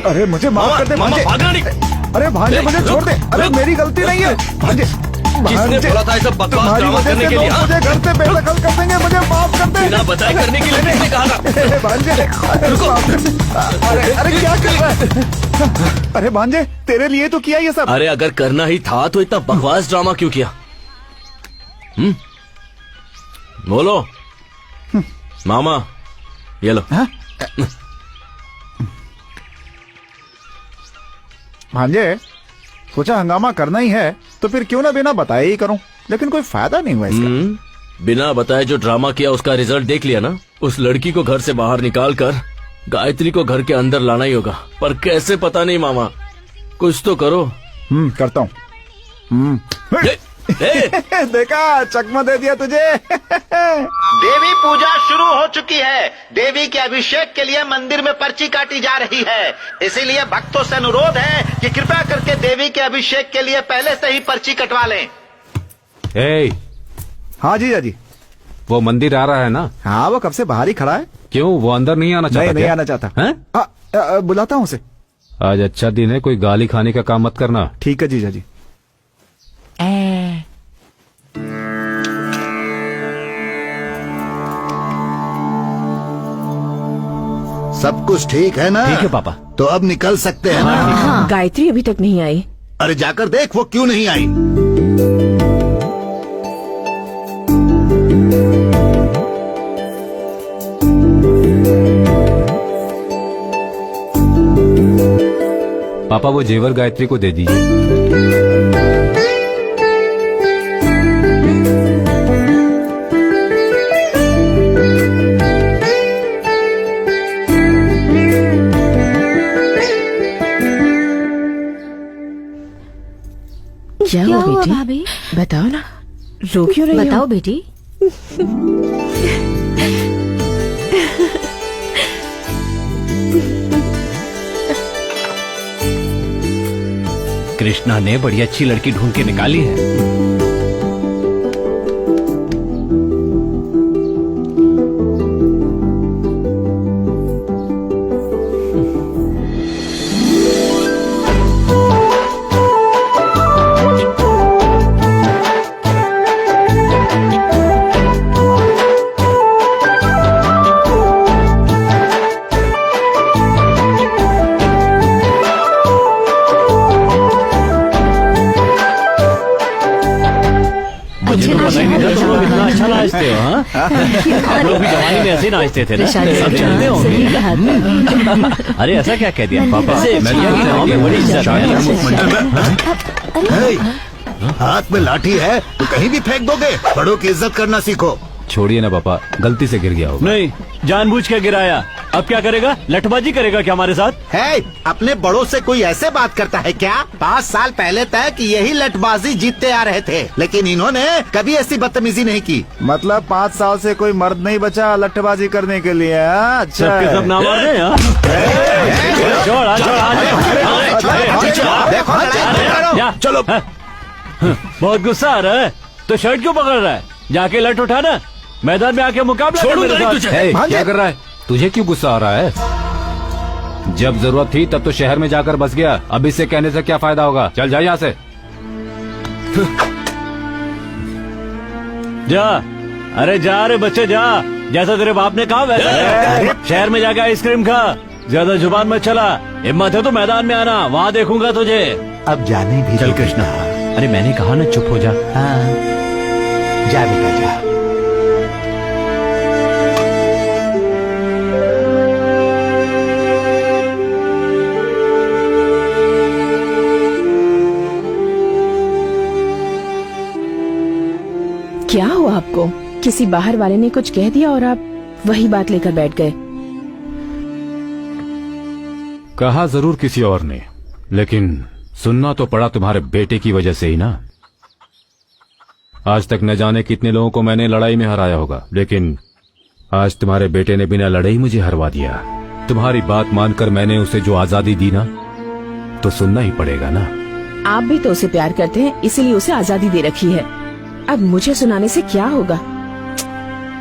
अरे मुझे माफ कर दे भांजे। अरे भांजे मुझे छोड़ दे, अरे मेरी गलती नहीं है भांजे। किसने बोला था ये सब बकवास ड्रामा करने के लिए? मुझे घर से बेदखल कर देंगे, मुझे माफ कर दे। बिना बताए करने के लिए किसने कहा था? भांजे अरे क्या कर रहा है? अरे भांजे तेरे लिए तो किया ये सब। अरे अगर करना ही था तो इतना बकवास ड्रामा क्यों किया? बोलो। मामा ये लो। भांजे सोचा हंगामा करना ही है तो फिर क्यों ना बिना बताए ही करूं, लेकिन कोई फायदा नहीं हुआ इसका। बिना बताए जो ड्रामा किया उसका रिजल्ट देख लिया ना। उस लड़की को घर से बाहर निकाल कर गायत्री को घर के अंदर लाना ही होगा, पर कैसे पता नहीं मामा, कुछ तो करो। करता हूँ। देखा चकमा दे दिया तुझे। देवी पूजा शुरू हो चुकी है। देवी के अभिषेक के लिए मंदिर में पर्ची काटी जा रही है, इसीलिए भक्तों से अनुरोध है कि कृपया करके देवी के अभिषेक के लिए पहले से ही पर्ची कटवा लें। हाँ जीजा जी। वो मंदिर आ रहा है ना? हाँ वो कब से बाहर ही खड़ा है। क्यों, वो अंदर नहीं आना चाहता? नहीं आना चाहता है? बुलाता हूँ उसे। आज अच्छा दिन है, कोई गाली खाने का काम मत करना। ठीक है जीजा जी। सब कुछ ठीक है ना? ठीक है पापा। तो अब निकल सकते हैं ना? गायत्री अभी तक नहीं आई। अरे जाकर देख वो क्यों नहीं आई। पापा वो जेवर गायत्री को दे दीजिए। क्या क्या हुआ हुआ बेटी? भाभी? बताओ ना, रो क्यों रही हो? बताओ बेटी। कृष्णा ने बड़ी अच्छी लड़की ढूंढ के निकाली है। इतना अच्छा नाचते हो, हाँ? आप लोग भी जवानी में ऐसे नाचते थे ना? सब जानते होंगे। अरे ऐसा क्या कह दिया पापा? बड़ी इज्जत है। हाथ में लाठी है तो कहीं भी फेंक दोगे, बड़ों की इज्जत करना सीखो। छोड़िए ना पापा, गलती से गिर गया होगा। नहीं, जानबूझ के गिराया। अब क्या करेगा? लठबाजी करेगा क्या हमारे साथ? है, अपने बड़ों से कोई ऐसे बात करता है क्या? 5 साल पहले तक यही लठबाजी जीतते आ रहे थे, लेकिन इन्होंने कभी ऐसी बदतमीजी नहीं की। मतलब 5 साल से कोई मर्द नहीं बचा लट्ठबाजी करने के लिए। अच्छा सबके सब नाम मार दे। चलो। बहुत गुस्सा आ रहा है तो शर्ट क्यों पकड़ रहा है? जाके लठ उठाना, मैदान में आके मुकाबला कर मेरे साथ। क्या कर रहा है? तुझे क्यों गुस्सा आ रहा है? जब जरूरत थी तब तो शहर में जाकर बस गया, अब इससे कहने से क्या फायदा होगा? चल जा यहाँ से। जा, अरे जा रे बच्चे जा, जैसा तेरे बाप ने कहा वैसा। शहर में जाके आइसक्रीम खा, ज्यादा जुबान मत चला। हिम्मत है तो मैदान में आना, वहाँ देखूंगा तुझे। अब जाने भी चल कृष्णा। अरे मैंने कहा ना चुप हो जा। जा बेटा जा। क्या हुआ आपको? किसी बाहर वाले ने कुछ कह दिया और आप वही बात लेकर बैठ गए? कहा जरूर किसी और ने, लेकिन सुनना तो पड़ा तुम्हारे बेटे की वजह से ही ना। आज तक न जाने कितने लोगों को मैंने लड़ाई में हराया होगा, लेकिन आज तुम्हारे बेटे ने बिना लड़ाई मुझे हरवा दिया। तुम्हारी बात मानकर मैंने उसे जो आजादी दी ना, तो सुनना ही पड़ेगा ना। आप भी तो उसे प्यार करते हैं, इसीलिए उसे आजादी दे रखी है। अब मुझे सुनाने से क्या होगा?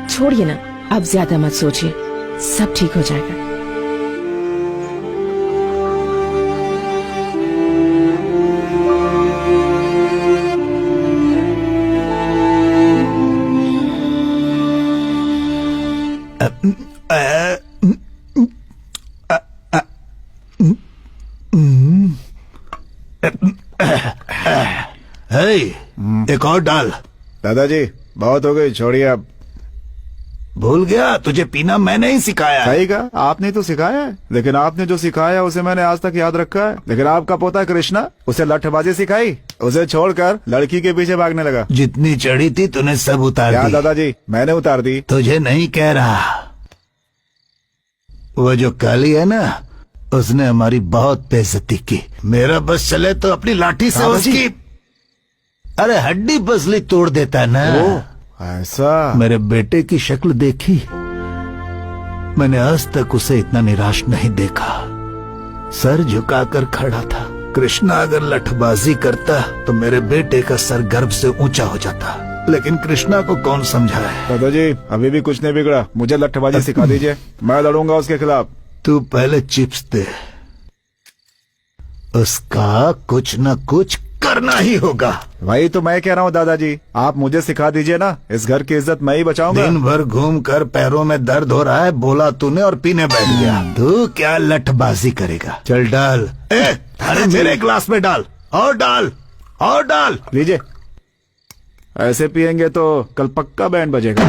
छोड़िए ना, अब ज्यादा मत सोचिए, सब ठीक हो जाएगा। एक और डाल। दादाजी बहुत हो गई, छोड़िए अब। भूल गया, तुझे पीना मैंने ही सिखाया है। सही कहा, आपने तो सिखाया है, लेकिन आपने जो सिखाया उसे मैंने आज तक याद रखा है। लेकिन आपका पोता कृष्णा, उसे लठबाजी सिखाई, उसे छोड़कर लड़की के पीछे भागने लगा। जितनी चढ़ी थी तूने सब उतार क्या दी। दादाजी, मैंने उतार दी। तुझे नहीं कह रहा, वो जो काली है ना, उसने हमारी बहुत बेइज्जती की। मेरा बस चले तो अपनी लाठी से दादाजी। उसकी अरे हड्डी पसली तोड़ देता ना। ऐसा? मेरे बेटे की शक्ल देखी, मैंने आज तक उसे इतना निराश नहीं देखा। सर झुकाकर खड़ा था। कृष्णा अगर लठबाजी करता तो मेरे बेटे का सर गर्व से ऊंचा हो जाता, लेकिन कृष्णा को कौन समझाए। दादाजी अभी भी कुछ नहीं बिगड़ा, मुझे लठबाजी सिखा दीजिए, मैं लड़ूंगा उसके खिलाफ। तू पहले चिप्स दे, उसका कुछ न कुछ करना ही होगा। वही तो मैं कह रहा हूँ दादाजी, आप मुझे सिखा दीजिए ना, इस घर की इज्जत मैं ही बचाऊंगा। दिन भर घूम कर पैरों में दर्द हो रहा है, बोला तूने और पीने बैठ गया। तू क्या लठबाजी करेगा? चल डाल। अरे मेरे ग्लास में डाल, और डाल, और डाल। लीजिए, ऐसे पियेंगे तो कल पक्का बैंड बजेगा।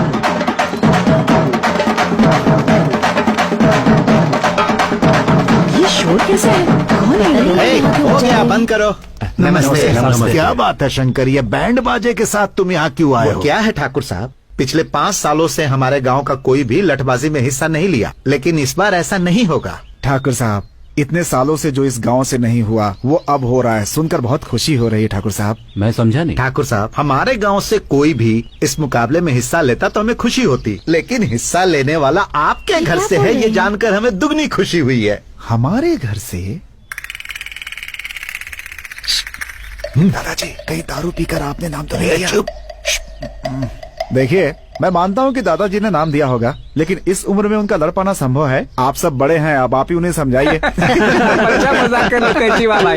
ये शोर कैसे है? कौन है? हो गया, बंद करो। नमस्ते, नमस्ते। क्या बात है शंकर, ये बैंड बाजे के साथ तुम यहाँ क्यों आए हो? क्या है ठाकुर साहब, पिछले 5 सालों से हमारे गांव का कोई भी लठबाजी में हिस्सा नहीं लिया, लेकिन इस बार ऐसा नहीं होगा। ठाकुर साहब, इतने सालों से जो इस गांव से नहीं हुआ वो अब हो रहा है, सुनकर बहुत खुशी हो रही है। ठाकुर साहब, मैं समझा नहीं। ठाकुर साहब, हमारे गांव से कोई भी इस मुकाबले में हिस्सा लेता तो हमें खुशी होती, लेकिन हिस्सा लेने वाला आपके घर से है, ये जानकर हमें दुगनी खुशी हुई है। हमारे घर से? दादाजी, कहीं दारू पीकर आपने नाम तो नहीं लिया? चुप। देखिए, मैं मानता हूँ कि दादाजी ने नाम दिया होगा, लेकिन इस उम्र में उनका लड़ पाना संभव है। आप सब बड़े हैं, अब आप ही उन्हें समझाइए। अच्छा मजाक कर लो कैची वाला।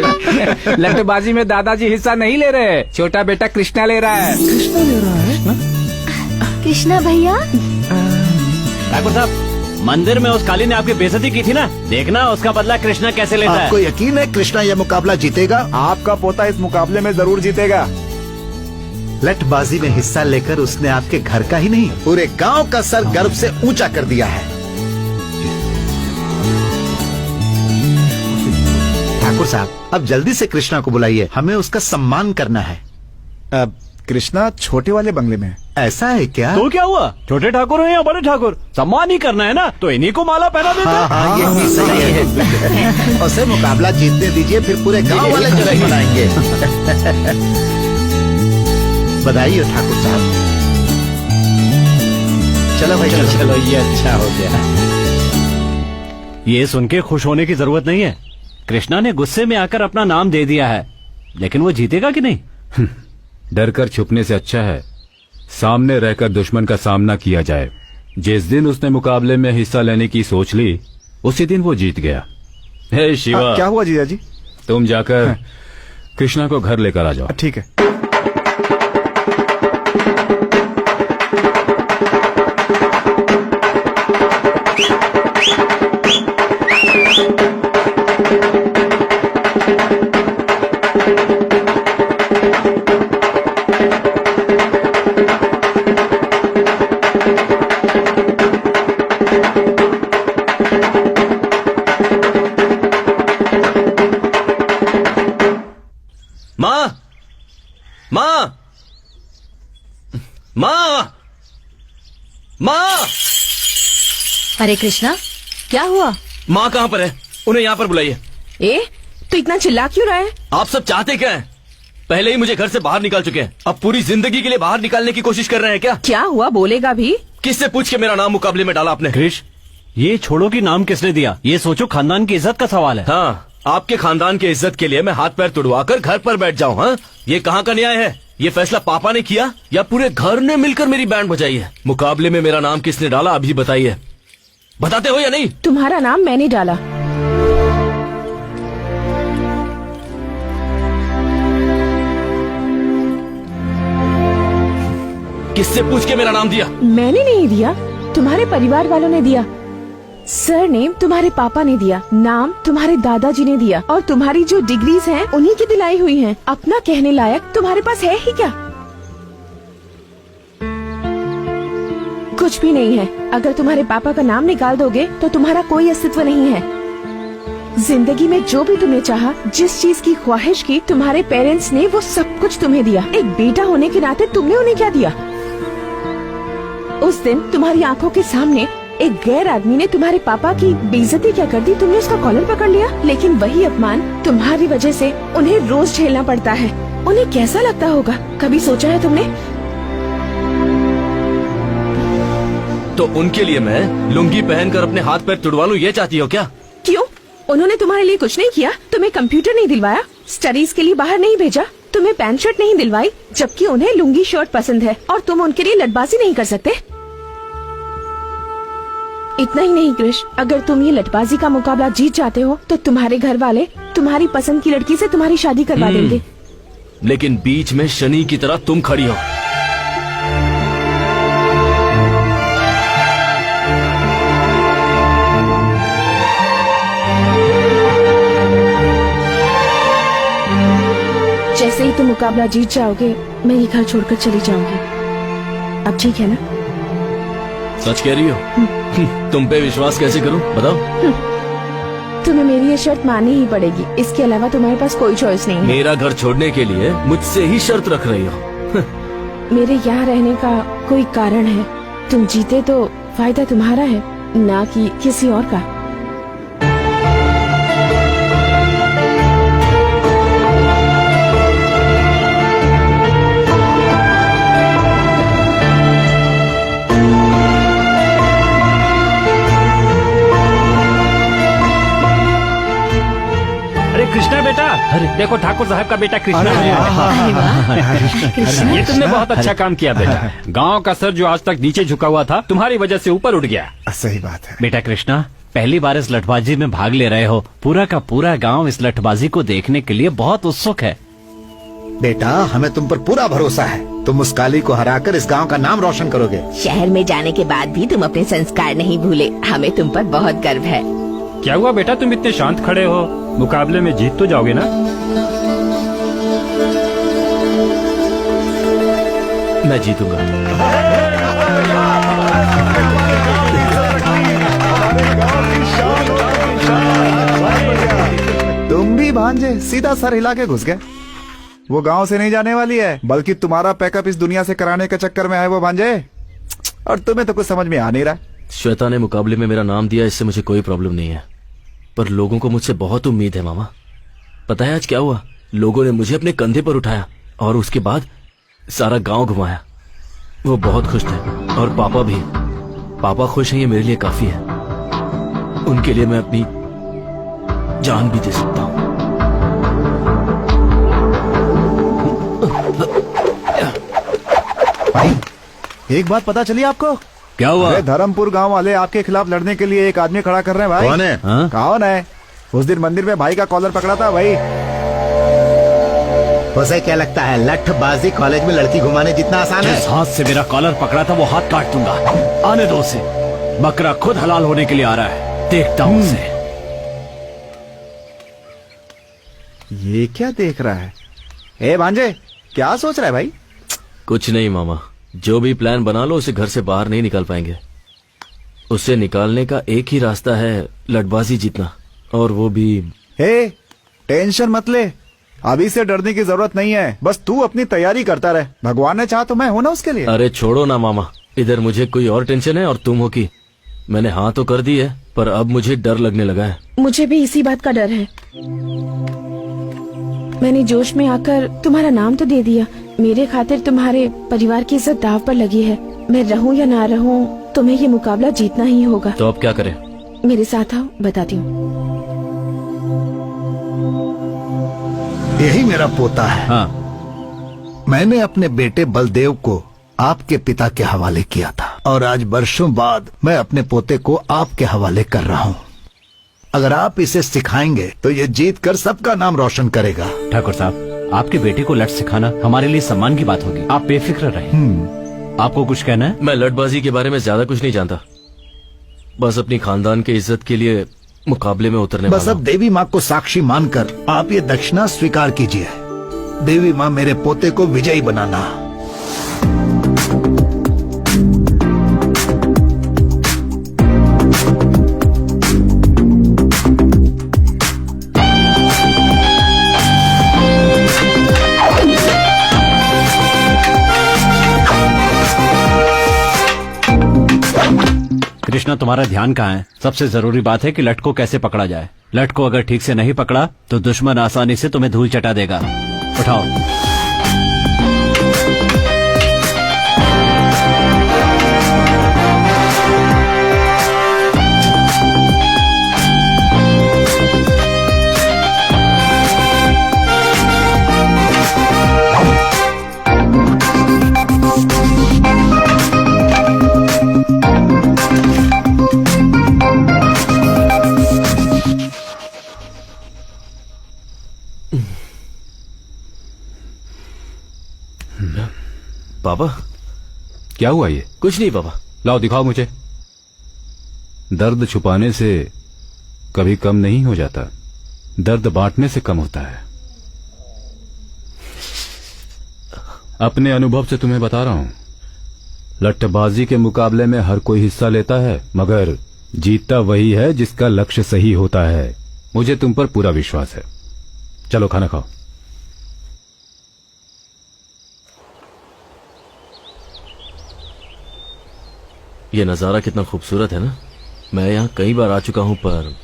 लठबाजी में दादाजी हिस्सा नहीं ले रहे, छोटा बेटा कृष्णा ले रहा है। कृष्णा ले रहा है? कृष्णा भैया, ठाकुर साहब, मंदिर में उस काली ने आपकी बेइज्जती की थी ना, देखना उसका बदला कृष्णा कैसे लेता आपको है। यकीन है कृष्णा यह मुकाबला जीतेगा? आपका पोता इस मुकाबले में जरूर जीतेगा। लठबाजी में हिस्सा लेकर उसने आपके घर का ही नहीं, पूरे गांव का सर गर्व से ऊंचा कर दिया है। ठाकुर साहब, अब जल्दी से कृष्णा को बुलाइए, हमें उसका सम्मान करना है। अब कृष्णा छोटे वाले बंगले में है। ऐसा है क्या? तो क्या हुआ, छोटे ठाकुर हो या बड़े ठाकुर, सम्मान ही करना है ना, तो इन्हीं को माला पहना देते हैं। हाँ, ये भी सही है। उसे मुकाबला जीतने दीजिए, फिर पूरे गांव वाले जश्न मनाएंगे। बधाई हो ठाकुर साहब। चलो भाई, चलो चलो, ये अच्छा हो गया। ये सुन के खुश होने की जरूरत नहीं है। कृष्णा ने गुस्से में आकर अपना नाम दे दिया है, लेकिन वो जीतेगा कि नहीं? डर कर छुपने से अच्छा है सामने रहकर दुश्मन का सामना किया जाए। जिस दिन उसने मुकाबले में हिस्सा लेने की सोच ली, उसी दिन वो जीत गया। हे शिवा, क्या हुआ जीजा जी? तुम जाकर कृष्णा को घर लेकर आ जाओ। ठीक है। माँ, माँ, माँ। अरे कृष्णा, क्या हुआ? माँ कहाँ पर है? उन्हें यहाँ पर बुलाइए। तो इतना चिल्ला क्यों रहा है? आप सब चाहते क्या हैं? पहले ही मुझे घर से बाहर निकाल चुके हैं, अब पूरी जिंदगी के लिए बाहर निकालने की कोशिश कर रहे हैं क्या? क्या हुआ, बोलेगा भी? किससे पूछ के मेरा नाम मुकाबले में डाला आपने? क्रिश, ये छोड़ो कि नाम किसने दिया, ये सोचो खानदान की इज्जत का सवाल है। हाँ, आपके खानदान की इज्जत के लिए मैं हाथ पैर तुड़वाकर घर पर बैठ जाऊँ? हाँ, ये कहाँ का न्याय है? ये फैसला पापा ने किया या पूरे घर ने मिलकर मेरी बैंड बजाई है? मुकाबले में मेरा नाम किसने डाला अभी बताइए। बताते हो या नहीं? तुम्हारा नाम मैंने डाला। किससे पूछ के मेरा नाम दिया? मैंने नहीं दिया, तुम्हारे परिवार वालों ने दिया। सर नेम तुम्हारे पापा ने दिया, नाम तुम्हारे दादाजी ने दिया, और तुम्हारी जो डिग्रीज हैं उन्हीं की दिलाई हुई हैं। अपना कहने लायक तुम्हारे पास है ही क्या? कुछ भी नहीं है। अगर तुम्हारे पापा का नाम निकाल दोगे तो तुम्हारा कोई अस्तित्व नहीं है। जिंदगी में जो भी तुमने चाहा, जिस चीज की ख्वाहिश की, तुम्हारे पेरेंट्स ने वो सब कुछ तुम्हें दिया। एक बेटा होने के नाते तुमने उन्हें क्या दिया? उस दिन तुम्हारी आंखों के सामने एक गैर आदमी ने तुम्हारे पापा की बेइज्जती क्या कर दी, तुमने उसका कॉलर पकड़ लिया। लेकिन वही अपमान तुम्हारी वजह से उन्हें रोज झेलना पड़ता है। उन्हें कैसा लगता होगा, कभी सोचा है तुमने? तो उनके लिए मैं लुंगी पहनकर अपने हाथ पैर तुड़वा लूं, ये चाहती हो क्या? क्यों? उन्होंने तुम्हारे लिए कुछ नहीं किया? तुम्हें कंप्यूटर नहीं दिलवाया, स्टडीज के लिए बाहर नहीं भेजा, तुम्हें पैंट शर्ट नहीं दिलवाई, जबकि उन्हें लुंगी शर्ट पसंद है, और तुम उनके लिए लटबाजी नहीं कर सकते? इतना ही नहीं कृष, अगर तुम ये लटबाजी का मुकाबला जीत जाते हो तो तुम्हारे घर वाले तुम्हारी पसंद की लड़की से तुम्हारी शादी करवा देंगे। लेकिन बीच में शनि की तरह तुम खड़ी हो। जैसे ही तुम मुकाबला जीत जाओगे, मैं ये घर छोड़कर चली जाऊंगी। अब ठीक है ना? सच कह रही हो? तुम पे विश्वास कैसे करूं, बताओ? तुम्हें मेरी ये शर्त माननी ही पड़ेगी, इसके अलावा तुम्हारे पास कोई चॉइस नहीं है। मेरा घर छोड़ने के लिए मुझसे ही शर्त रख रही हो? मेरे यहाँ रहने का कोई कारण है। तुम जीते तो फायदा तुम्हारा है, ना कि किसी और का। कृष्णा बेटा, अरे देखो ठाकुर साहब का बेटा कृष्णा है। ये तुमने बहुत अच्छा काम किया बेटा। गांव का सर जो आज तक नीचे झुका हुआ था, तुम्हारी वजह से ऊपर उठ गया। सही बात है बेटा कृष्णा, पहली बार इस लठबाजी में भाग ले रहे हो। पूरा का पूरा गांव इस लठबाजी को देखने के लिए बहुत उत्सुक है। बेटा, हमें तुम पर पूरा भरोसा है। तुम उस काली को हराकर इस गांव का नाम रोशन करोगे। शहर में जाने के बाद भी तुम अपने संस्कार नहीं भूले, हमें तुम पर बहुत गर्व है। क्या हुआ बेटा, तुम इतने शांत खड़े हो? मुकाबले में जीत तो जाओगे ना? मैं जीतूंगा। तुम भी भांजे सीधा सर हिला के घुस गए। वो गांव से नहीं जाने वाली है, बल्कि तुम्हारा पैकअप इस दुनिया से कराने के चक्कर में है वो भांजे। और तुम्हें तो कुछ समझ में आ नहीं रहा। श्वेता ने मुकाबले में मेरा नाम दिया, इससे मुझे कोई प्रॉब्लम नहीं है, पर लोगों को मुझसे बहुत उम्मीद है मामा। पता है आज क्या हुआ? लोगों ने मुझे अपने कंधे पर उठाया और उसके बाद सारा गांव घुमाया। वो बहुत खुश थे, और पापा भी। पापा खुश हैं, ये मेरे लिए काफी है। उनके लिए मैं अपनी जान भी दे सकता हूँ। भाई, एक बात पता चली आपको? क्या हुआ? अरे धर्मपुर गांव वाले आपके खिलाफ लड़ने के लिए एक आदमी खड़ा कर रहे हैं भाई। कौन है? हाँ? कौन है? उस दिन मंदिर में भाई का कॉलर पकड़ा था भाई। उसे क्या लगता है लठबाजी कॉलेज में लड़की घुमाने जितना आसान है? जिस हाथ से मेरा कॉलर पकड़ा था वो हाथ काट दूंगा। आने दो उसे। बकरा खुद हलाल होने के लिए आ रहा है, देखता हूँ उसे। ये क्या देख रहा है? ए भांजे, क्या सोच रहा है भाई? कुछ नहीं मामा, जो भी प्लान बना लो उसे घर से बाहर नहीं निकाल पाएंगे। उसे निकालने का एक ही रास्ता है, लठबाजी जीतना, और वो भी। हे, टेंशन मत ले, अभी से डरने की जरूरत नहीं है, बस तू अपनी तैयारी करता रहे। भगवान ने चाहा तो मैं हूं ना उसके लिए। अरे छोड़ो ना मामा, इधर मुझे कोई और टेंशन है और तुम हो कि मैंने हाँ तो कर दी है, पर अब मुझे डर लगने लगा है। मुझे भी इसी बात का डर है। मैंने जोश में आकर तुम्हारा नाम तो दे दिया। मेरे खातिर तुम्हारे परिवार की इज्जत दाव पर लगी है। मैं रहूं या ना रहूं, तुम्हें ये मुकाबला जीतना ही होगा। तो अब क्या करें? मेरे साथ आओ, बताती हूँ। यही मेरा पोता है। हाँ, मैंने अपने बेटे बलदेव को आपके पिता के हवाले किया था और आज वर्षों बाद मैं अपने पोते को आपके हवाले कर रहा हूँ। अगर आप इसे सिखाएंगे तो ये जीत कर सबका नाम रोशन करेगा। ठाकुर साहब, आपके बेटे को लट सिखाना हमारे लिए सम्मान की बात होगी। आप बेफिक्र रहें। आपको कुछ कहना है? मैं लटबाजी के बारे में ज्यादा कुछ नहीं जानता, बस अपनी खानदान की इज्जत के लिए मुकाबले में उतरने बस वाला अब देवी माँ को साक्षी मानकर आप ये दक्षिणा स्वीकार कीजिए। देवी माँ, मेरे पोते को विजयी बनाना। कृष्णा, तुम्हारा ध्यान कहाँ है? सबसे जरूरी बात है कि लट को कैसे पकड़ा जाए। लट को अगर ठीक से नहीं पकड़ा तो दुश्मन आसानी से तुम्हें धूल चटा देगा। उठाओ। पापा, क्या हुआ ये? कुछ नहीं पापा। लाओ दिखाओ मुझे। दर्द छुपाने से कभी कम नहीं हो जाता, दर्द बांटने से कम होता है। अपने अनुभव से तुम्हें बता रहा हूं, लट्ठबाजी के मुकाबले में हर कोई हिस्सा लेता है, मगर जीतता वही है जिसका लक्ष्य सही होता है। मुझे तुम पर पूरा विश्वास है। चलो खाना खाओ। ये नजारा कितना खूबसूरत है ना। मैं यहाँ कई बार आ चुका हूँ, पर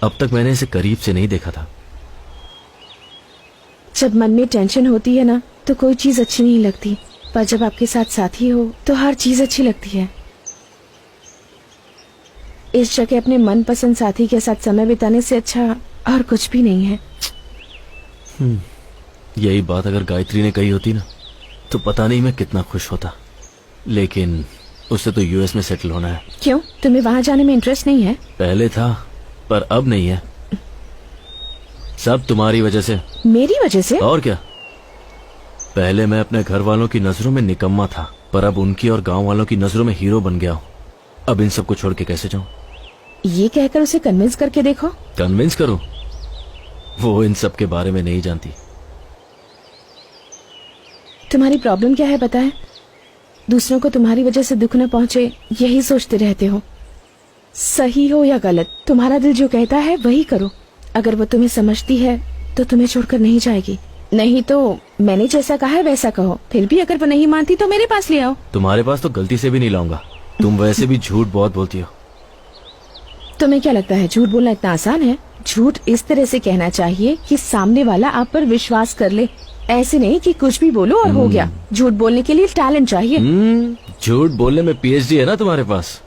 अब तक मैंने इसे करीब से नहीं देखा था। जब मन में टेंशन होती है ना, तो कोई चीज अच्छी नहीं लगती, पर जब आपके साथ साथी हो तो हर चीज अच्छी लगती है। इस जगह अपने मनपसंद साथी के साथ समय बिताने से अच्छा और कुछ भी नहीं है। यही बात अगर गायत्री ने कही होती ना, तो पता नहीं मैं कितना खुश होता। लेकिन उससे तो यूएस में सेटल होना है। क्यों, तुम्हें वहाँ जाने में इंटरेस्ट नहीं है? पहले था, पर अब नहीं है। सब तुम्हारी वजह से। मेरी वजह से? और क्या। पहले मैं अपने घर वालों की नजरों में निकम्मा था, पर अब उनकी और गांव वालों की नजरों में हीरो बन गया हूँ। अब इन सबको छोड़ के कैसे जाऊं? ये कहकर उसे कन्विंस करके देखो। कन्विंस करूं? वो इन सब के बारे में नहीं जानती। तुम्हारी प्रॉब्लम क्या है पता है? दूसरों को तुम्हारी वजह से दुख न पहुंचे, यही सोचते रहते हो। सही हो या गलत, तुम्हारा दिल जो कहता है वही करो। अगर वो तुम्हें समझती है तो तुम्हें छोड़कर नहीं जाएगी, नहीं तो मैंने जैसा कहा है वैसा कहो। फिर भी अगर वो नहीं मानती तो मेरे पास ले आओ। तुम्हारे पास तो गलती से भी नहीं लाऊंगा। तुम वैसे भी झूठ बहुत बोलती हो। तुम्हें क्या लगता है झूठ बोलना इतना आसान है? झूठ इस तरह से कहना चाहिए कि सामने वाला आप पर विश्वास कर ले, ऐसे नहीं कि कुछ भी बोलो और हो गया। झूठ बोलने के लिए टैलेंट चाहिए। झूठ बोलने में पीएचडी है ना तुम्हारे पास।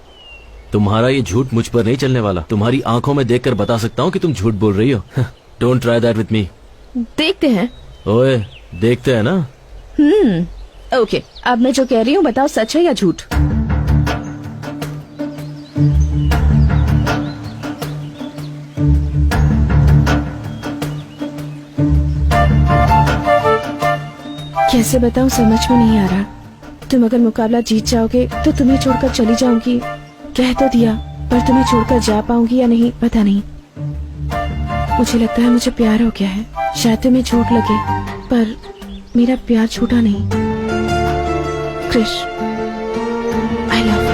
तुम्हारा ये झूठ मुझ पर नहीं चलने वाला। तुम्हारी आंखों में देखकर बता सकता हूँ कि तुम झूठ बोल रही हो। Don't try that with me. देखते हैं। ओए, देखते हैं ना। ओके, अब मैं जो कह रही हूँ बताओ, सच है या झूठ? कैसे बताऊं, समझ में नहीं आ रहा। तुम अगर मुकाबला जीत जाओगे तो तुम्हें छोड़कर चली जाऊंगी, कह तो दिया, पर तुम्हें छोड़कर जा पाऊंगी या नहीं पता नहीं। मुझे लगता है मुझे प्यार हो गया है। शायद तुम्हें झूठ लगे, पर मेरा प्यार छूटा नहीं। Krish, I love you.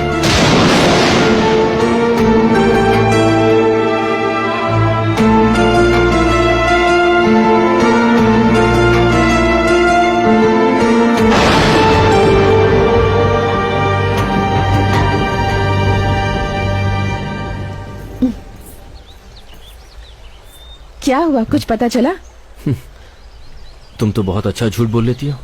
क्या हुआ, कुछ पता चला? तुम तो बहुत अच्छा झूठ बोल लेती हो।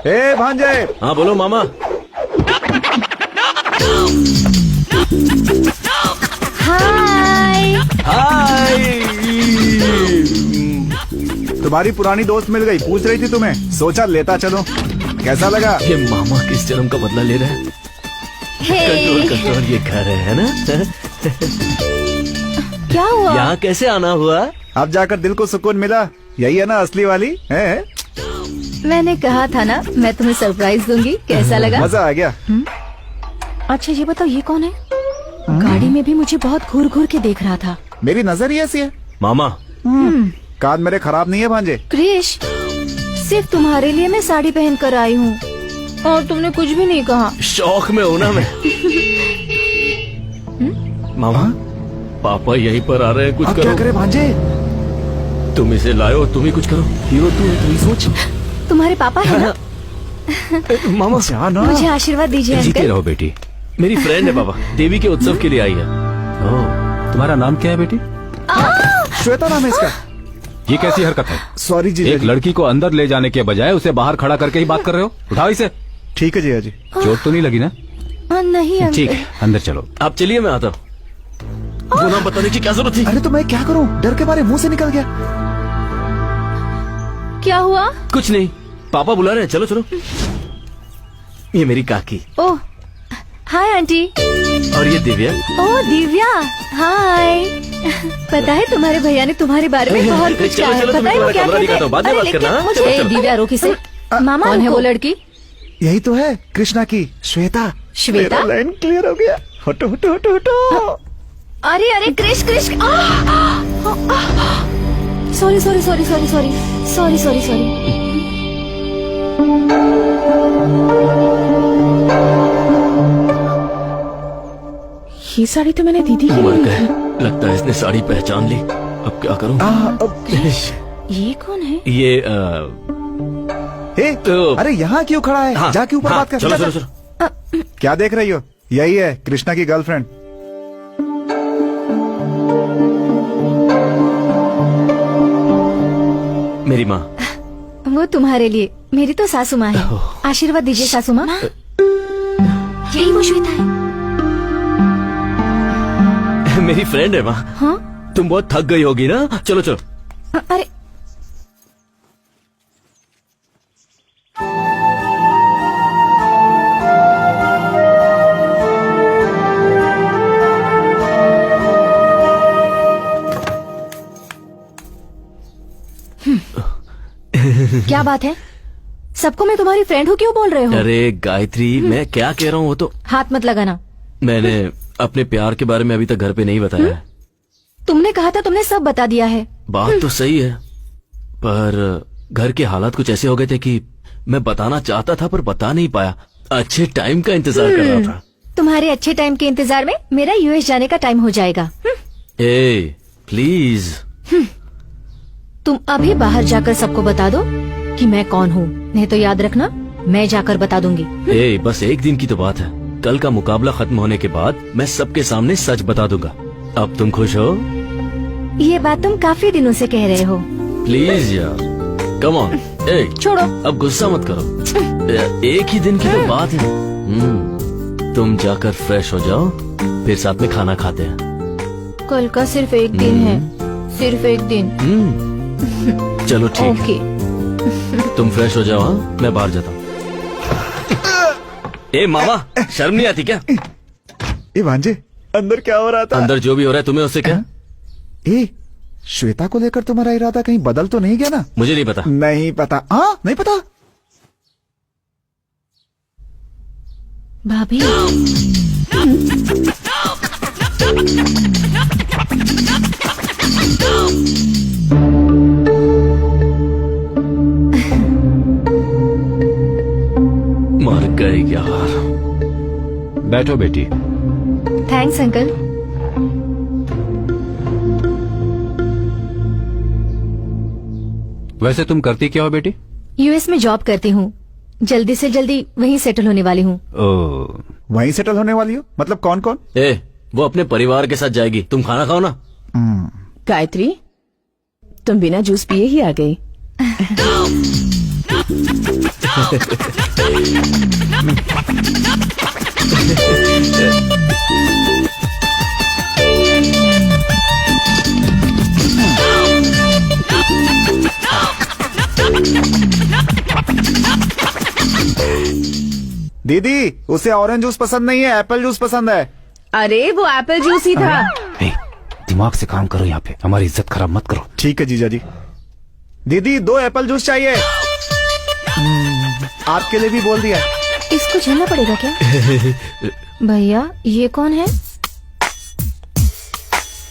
ए भांजे, हाँ बोलो मामा। हाय। हाय। तुम्हारी पुरानी दोस्त मिल गई, पूछ रही थी तुम्हें, सोचा लेता चलो। कैसा लगा? ये मामा किस जन्म का बदला ले रहे हैं? कंट्रोल कंट्रोल, ये घर है ना? क्या हुआ? यहाँ कैसे आना हुआ? अब जाकर दिल को सुकून मिला। यही है ना असली वाली है? मैंने कहा था ना मैं तुम्हें सरप्राइज दूंगी। कैसा लगा? मजा आ गया। अच्छा ये बताओ, ये कौन है? गाड़ी में भी मुझे बहुत घूर घूर के देख रहा था। मेरी नजर ही ऐसी है। मामा, कान मेरे खराब नहीं है भांजे। क्रिश, सिर्फ तुम्हारे लिए मैं साड़ी पहन कर आई हूँ और तुमने कुछ भी नहीं कहा। शौक में हूँ ना मैं। मामा, पापा यहीं पर आ रहे हैं, कुछ अब करो। क्या करे भांजे? तुम इसे लाओ, तुम ही कुछ करो। हीरो तू है, तुम ही सोच। तुम्हारे पापा है ना? मामा जाना। मुझे आशीर्वाद दीजिए जीते अंकल। रहो बेटी। मेरी फ्रेंड है बाबा, देवी के उत्सव के लिए आई है। तुम्हारा नाम क्या है बेटी? श्वेता नाम है इसका। ये कैसी हरकत है? सॉरी जी। एक लड़की को अंदर ले जाने के बजाय उसे बाहर खड़ा करके ही बात कर रहे हो। उठाओ इसे। ठीक है जी जी। चोट तो नहीं लगी ना? नहीं अंकल। ठीक है, अंदर चलो। आप चलिए, मैं आता हूँ। वो नाम बताने की क्या जरूरत थी? अरे तो मैं क्या करूं, डर के मारे मुंह से निकल गया। क्या हुआ? कुछ नहीं, पापा बुला रहे हैं, चलो चलो। ये मेरी काकी। ओह हाय आंटी। और ये दिव्या। ओह दिव्या, हाय। पता है तुम्हारे भैया ने तुम्हारे बारे में बहुत कुछ कहा है। चलो, पता है वो क्या कमरा कहते दिखाता हूँ, बाद में हैं? बात अरे करना, लेकिन हाँ? मुझे चलो, चलो। दिव्या रोकी से। मामा कौन है वो लड़की? यही तो है, कृष्णा की श्वेता। श्वेता? मेरा लाइन क्लियर हो गया। हटो हटो हटो हटो। अरे अरे Krish Krish. Sorry sorry sorry sorry sorry sorry sorry sorry. ये साड़ी तो मैंने दीदी की मर ली गए, थी। लगता है इसने साड़ी पहचान ली। अब क्या करूं? ये कौन है? ये हे, तो- अरे यहाँ क्यों खड़ा है? हाँ, जाके ऊपर हाँ, बात कर। चलो जा, चलो जा। चलो। क्या देख रही हो? यही है कृष्णा की गर्लफ्रेंड। मेरी माँ। वो तुम्हारे लिए, मेरी तो सासू माँ है। आशीर्वाद दीजिए सासू माँ। यही वो श्वेता है। मेरी फ्रेंड है माँ। हाँ? तुम बहुत थक गई होगी ना, चलो चलो। अरे क्या बात है? सबको मैं तुम्हारी फ्रेंड हूँ क्यों बोल रहे हो? अरे गायत्री, मैं क्या कह रहा हूँ वो तो। हाथ मत लगाना। मैंने अपने प्यार के बारे में अभी तक घर पे नहीं बताया है। तुमने कहा था तुमने सब बता दिया है। बात तो सही है, पर घर के हालात कुछ ऐसे हो गए थे कि मैं बताना चाहता था पर बता नहीं पाया। अच्छे टाइम का इंतजार कर रहा था। तुम्हारे अच्छे टाइम के इंतजार में मेरा यूएस जाने का टाइम हो जाएगा। ए प्लीज। तुम अभी बाहर जाकर सबको बता दो कि मैं कौन हूँ, नहीं तो याद रखना मैं जाकर बता दूंगी। ए बस एक दिन की तो बात है, कल का मुकाबला खत्म होने के बाद मैं सबके सामने सच बता दूंगा। अब तुम खुश हो? ये बात तुम काफी दिनों से कह रहे हो। प्लीज यार, कम ऑन। ए छोड़ो। अब गुस्सा मत करो, एक ही दिन की तो बात है। तुम जाकर फ्रेश हो जाओ, फिर साथ में खाना खाते हैं। कल का सिर्फ एक दिन है, सिर्फ एक दिन। चलो ठीक ओके। है, तुम फ्रेश हो जाओ। हाँ, मैं बाहर जाता हूँ। ए मामा, शर्म नहीं आती क्या? ए भांजे, अंदर क्या हो रहा था? अंदर जो भी हो रहा है तुम्हें उससे क्या? ए, श्वेता को लेकर तुम्हारा इरादा कहीं बदल तो नहीं गया ना? मुझे नहीं पता। नहीं पता? हाँ नहीं पता। भाभी यार। बैठो बेटी। Thanks uncle. वैसे तुम करती क्या हो बेटी? यूएस में जॉब करती हूँ, जल्दी से जल्दी वहीं सेटल होने वाली हूँ। ओ, वहीं सेटल होने वाली हो? मतलब कौन कौन? वो अपने परिवार के साथ जाएगी, तुम खाना खाओ ना। गायत्री, तुम बिना जूस पिए ही आ गई। दीदी, उसे ऑरेंज जूस पसंद नहीं है, एप्पल जूस पसंद है। अरे वो एप्पल जूस ही था। दिमाग से काम करो, यहाँ पे हमारी इज्जत खराब मत करो। ठीक है जीजा जी। दीदी 2 एप्पल जूस चाहिए। आपके लिए भी बोल दिया। इसको झेलना पड़ेगा क्या? भैया ये कौन है?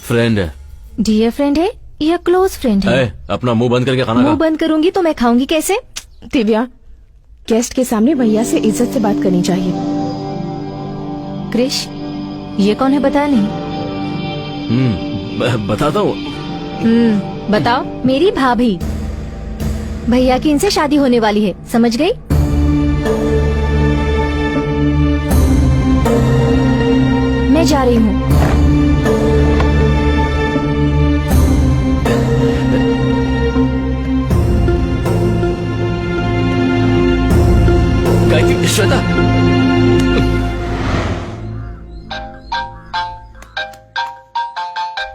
फ्रेंड है। डियर फ्रेंड है या क्लोज फ्रेंड है? अपना मुंह बंद करके खाना मुंह खा। बंद करूंगी तो मैं खाऊंगी कैसे? दिव्या, गेस्ट के सामने भैया से इज्जत से बात करनी चाहिए। क्रिश, ये कौन है बताया नहीं? बताता हूँ। बताओ। मेरी भाभी। भैया की इनसे शादी होने वाली है, समझ गई? मैं जा रही हूँ। गायत्री, श्वेता,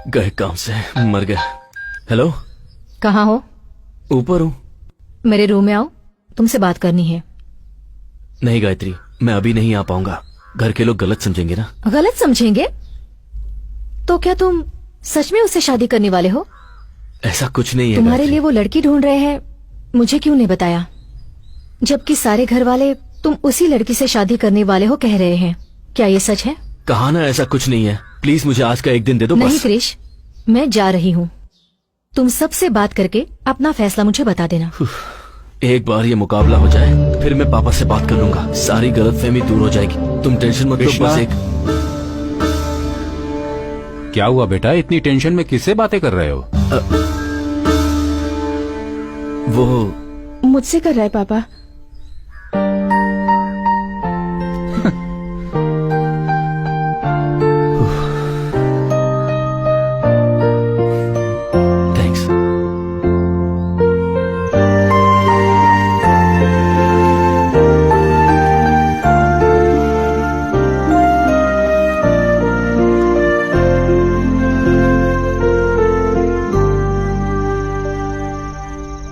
गए काम से, मर गए। हेलो, कहाँ हो? ऊपर हूँ। मेरे रूम में आओ, तुमसे बात करनी है। नहीं गायत्री, मैं अभी नहीं आ पाऊंगा, घर के लोग गलत समझेंगे ना। गलत समझेंगे? तो क्या तुम सच में उससे शादी करने वाले हो? ऐसा कुछ नहीं है। तुम्हारे लिए वो लड़की ढूंढ रहे हैं, मुझे क्यों नहीं बताया? जबकि सारे घर वाले तुम उसी लड़की से शादी करने वाले हो कह रहे हैं। क्या ये सच है? कहा ना ऐसा कुछ नहीं है। प्लीज मुझे आज का एक दिन दे दो। नहीं बस। क्रिश, मैं जा रही हूँ। तुम सबसे बात करके अपना फैसला मुझे बता देना। एक बार ये मुकाबला हो जाए, फिर मैं पापा से बात कर लूंगा, सारी गलतफहमी दूर हो जाएगी। तुम टेंशन मत लो। बस एक। क्या हुआ बेटा, इतनी टेंशन में किससे बातें कर रहे हो? वो मुझसे कर रहा है पापा। थैंक्स।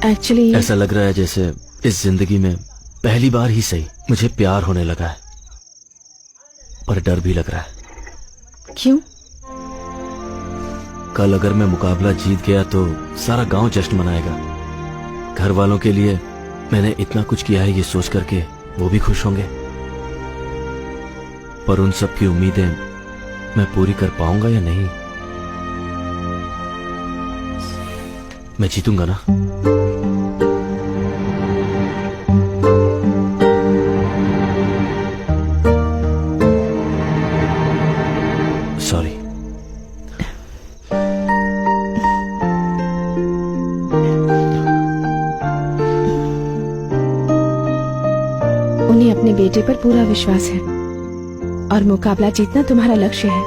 एक्चुअली ऐसा लग रहा है जैसे इस जिंदगी में पहली बार ही सही मुझे प्यार होने लगा है, पर डर भी लग रहा है। क्यों? कल अगर मैं मुकाबला जीत गया तो सारा गांव जश्न मनाएगा। घर वालों के लिए मैंने इतना कुछ किया है, ये सोच करके वो भी खुश होंगे। पर उन सब की उम्मीदें मैं पूरी कर पाऊंगा या नहीं? मैं जीतूंगा ना? सॉरी। उन्हें अपने बेटे पर पूरा विश्वास है और मुकाबला जीतना तुम्हारा लक्ष्य है।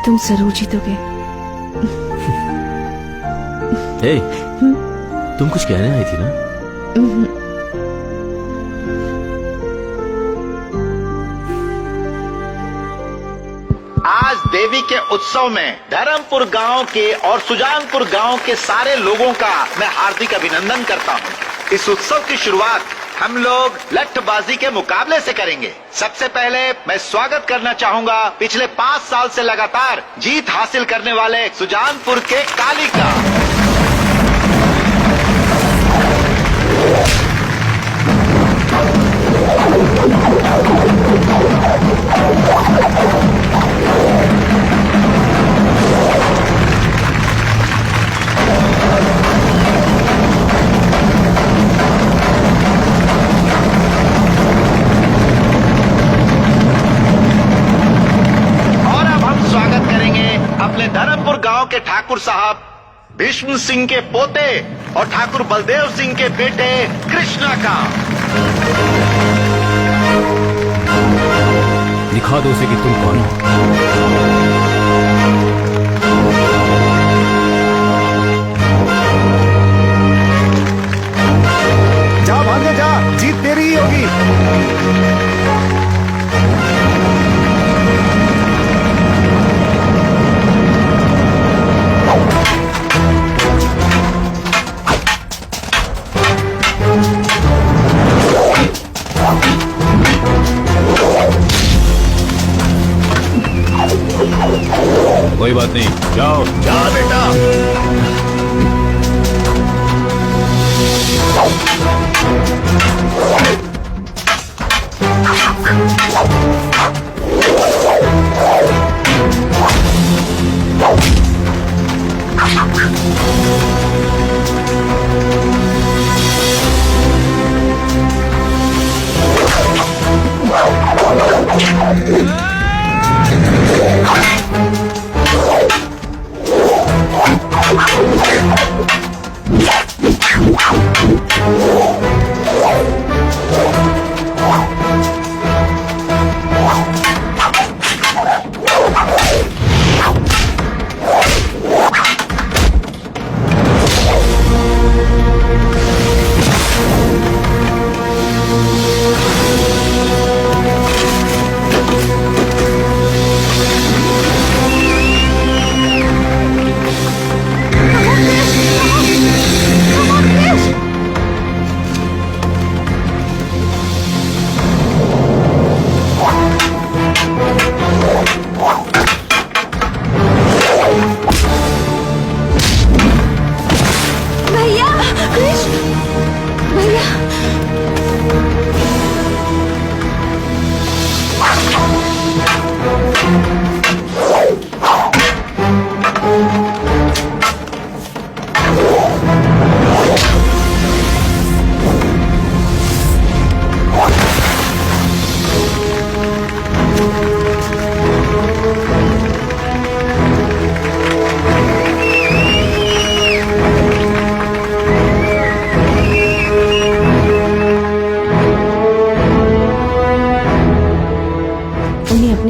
तुम जरूर जीतोगे। ए, तुम कुछ कहने आई थी ना? आज देवी के उत्सव में धर्मपुर गांव के और सुजानपुर गांव के सारे लोगों का मैं हार्दिक अभिनंदन करता हूं। इस उत्सव की शुरुआत हम लोग लठबाजी के मुकाबले से करेंगे। सबसे पहले मैं स्वागत करना चाहूंगा पिछले 5 साल से लगातार जीत हासिल करने वाले सुजानपुर के काली का। ठाकुर साहब भीष्म सिंह के पोते और ठाकुर बलदेव सिंह के बेटे कृष्णा का। दिखा दो उसे कि तुम कौन हो। जा भागे जा, जीत तेरी ही होगी। कोई बात नहीं, जाओ। जा बेटा।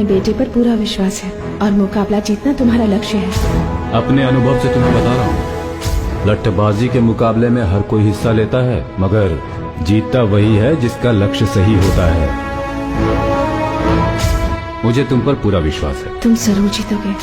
बेटे पर पूरा विश्वास है और मुकाबला जीतना तुम्हारा लक्ष्य है। अपने अनुभव से तुम्हें बता रहा हूँ, लट्ठबाजी के मुकाबले में हर कोई हिस्सा लेता है, मगर जीतता वही है जिसका लक्ष्य सही होता है। मुझे तुम पर पूरा विश्वास है। तुम जरूर जीतोगे।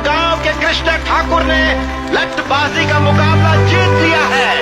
गांव के कृष्ण ठाकुर ने लठबाजी का मुकाबला जीत लिया है।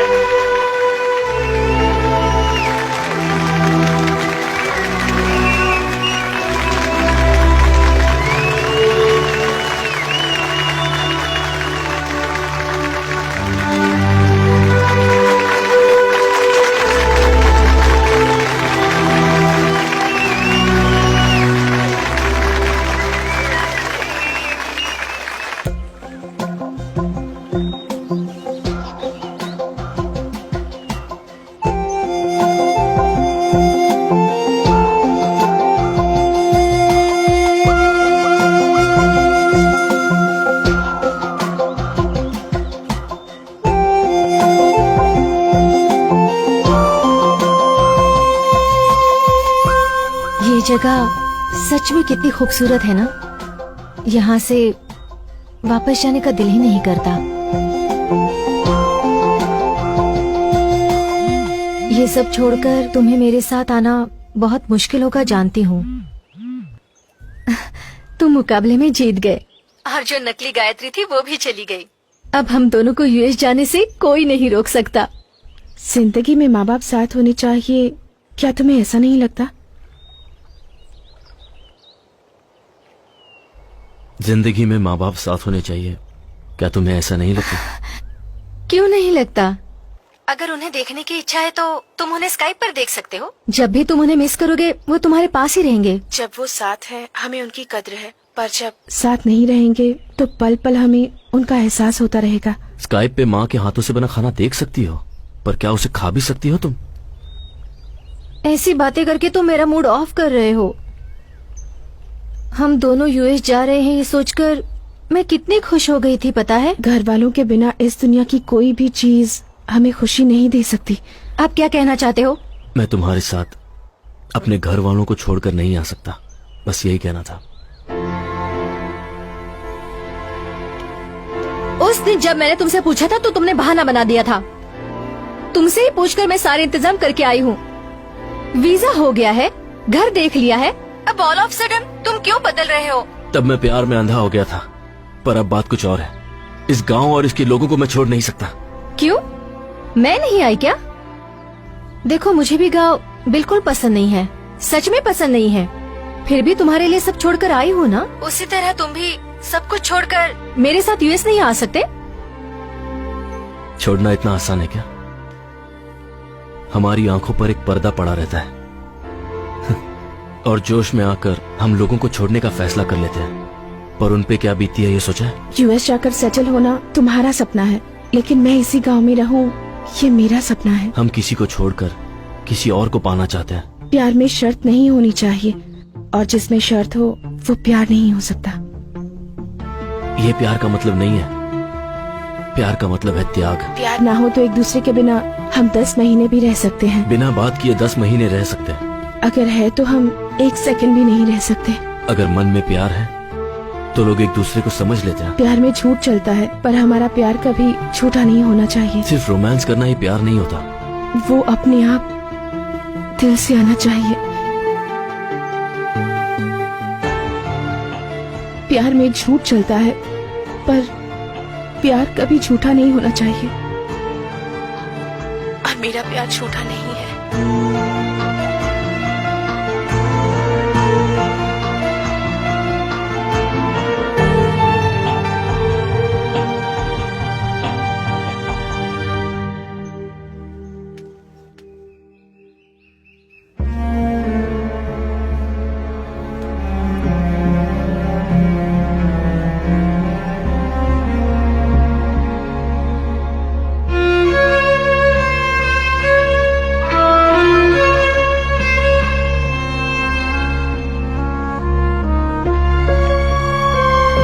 जगह सच में कितनी खूबसूरत है ना। यहाँ से वापस जाने का दिल ही नहीं करता। ये सब छोड़कर तुम्हें मेरे साथ आना बहुत मुश्किल होगा, जानती हूँ। तुम मुकाबले में जीत गए और जो नकली गायत्री थी वो भी चली गई। अब हम दोनों को यूएस जाने से कोई नहीं रोक सकता। जिंदगी में माँ बाप साथ होने चाहिए, क्या तुम्हें ऐसा नहीं लगता? जिंदगी में माँ बाप साथ होने चाहिए, क्या तुम्हें ऐसा नहीं लगता? क्यों नहीं लगता? अगर उन्हें देखने की इच्छा है तो तुम उन्हें स्काइप पर देख सकते हो। जब भी तुम उन्हें मिस करोगे वो तुम्हारे पास ही रहेंगे। जब वो साथ है हमें उनकी कद्र है, पर जब साथ नहीं रहेंगे तो पल पल हमें उनका एहसास होता रहेगा। स्काइप पे माँ के हाथों से बना खाना देख सकती हो, पर क्या उसे खा भी सकती हो तुम? ऐसी बातें करके तुम मेरा मूड ऑफ कर रहे हो। हम दोनों यूएस जा रहे हैं ये सोचकर मैं कितनी खुश हो गई थी, पता है? घर वालों के बिना इस दुनिया की कोई भी चीज हमें खुशी नहीं दे सकती। आप क्या कहना चाहते हो? मैं तुम्हारे साथ अपने घर वालों को छोड़कर नहीं आ सकता, बस यही कहना था। उस दिन जब मैंने तुमसे पूछा था तो तुमने बहाना बना दिया था। तुमसे ही पूछकर मैं सारे इंतजाम करके आई हूँ। वीजा हो गया है, घर देख लिया है, अब ऑल ऑफ सडन तुम क्यों बदल रहे हो? तब मैं प्यार में अंधा हो गया था, पर अब बात कुछ और है। इस गांव और इसके लोगों को मैं छोड़ नहीं सकता। क्यों? मैं नहीं आई क्या? देखो मुझे भी गांव बिल्कुल पसंद नहीं है, सच में पसंद नहीं है। फिर भी तुम्हारे लिए सब छोड़कर आई हूँ ना। उसी तरह तुम भी सब कुछ छोड़कर मेरे साथ यूएस नहीं आ सकते? छोड़ना इतना आसान है क्या? हमारी आंखों पर एक पर्दा पड़ा रहता है और जोश में आकर हम लोगों को छोड़ने का फैसला कर लेते हैं, पर उन पे क्या बीती है ये सोचा है? यूएस जाकर सेटल होना तुम्हारा सपना है, लेकिन मैं इसी गांव में रहूं ये मेरा सपना है। हम किसी को छोड़कर किसी और को पाना चाहते हैं। प्यार में शर्त नहीं होनी चाहिए, और जिसमें शर्त हो वो प्यार नहीं हो सकता। ये प्यार का मतलब नहीं है। प्यार का मतलब है त्याग। प्यार ना हो तो एक दूसरे के बिना हम 10 महीने भी रह सकते हैं। बिना बात किए 10 महीने रह सकते हैं। अगर है तो हम 1 सेकंड भी नहीं रह सकते। अगर मन में प्यार है तो लोग एक दूसरे को समझ लेते हैं। प्यार में झूठ चलता है, पर हमारा प्यार कभी झूठा नहीं होना चाहिए। सिर्फ रोमांस करना ही प्यार नहीं होता। वो अपने आप दिल से आना चाहिए। प्यार में झूठ चलता है, पर प्यार कभी झूठा नहीं होना चाहिए। और मेरा प्यार झूठा नहीं है।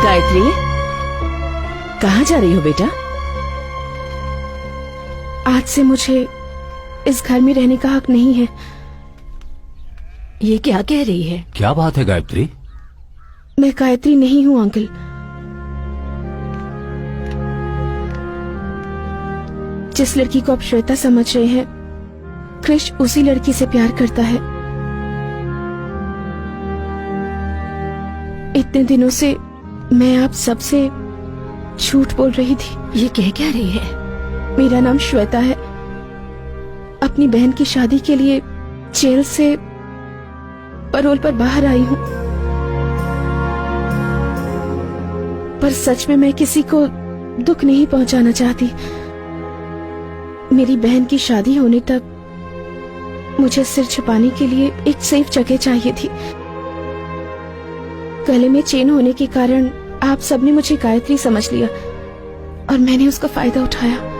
गायत्री, कहाँ जा रही हो बेटा? आज से मुझे इस घर में रहने का हक नहीं है। ये क्या कह रही है? क्या बात है गायत्री? मैं गायत्री नहीं हूँ अंकल। जिस लड़की को आप श्वेता समझ रहे हैं, कृष उसी लड़की से प्यार करता है। इतने दिनों से मैं आप सबसे झूठ बोल रही थी। ये कह क्या रही है? मेरा नाम श्वेता है। अपनी बहन की शादी के लिए जेल से पैरोल पर बाहर आई हूँ, पर सच में मैं किसी को दुख नहीं पहुंचाना चाहती। मेरी बहन की शादी होने तक मुझे सिर छुपाने के लिए एक सेफ जगह चाहिए थी। गले में चेन होने के कारण आप सबने मुझे गायत्री समझ लिया और मैंने उसका फायदा उठाया।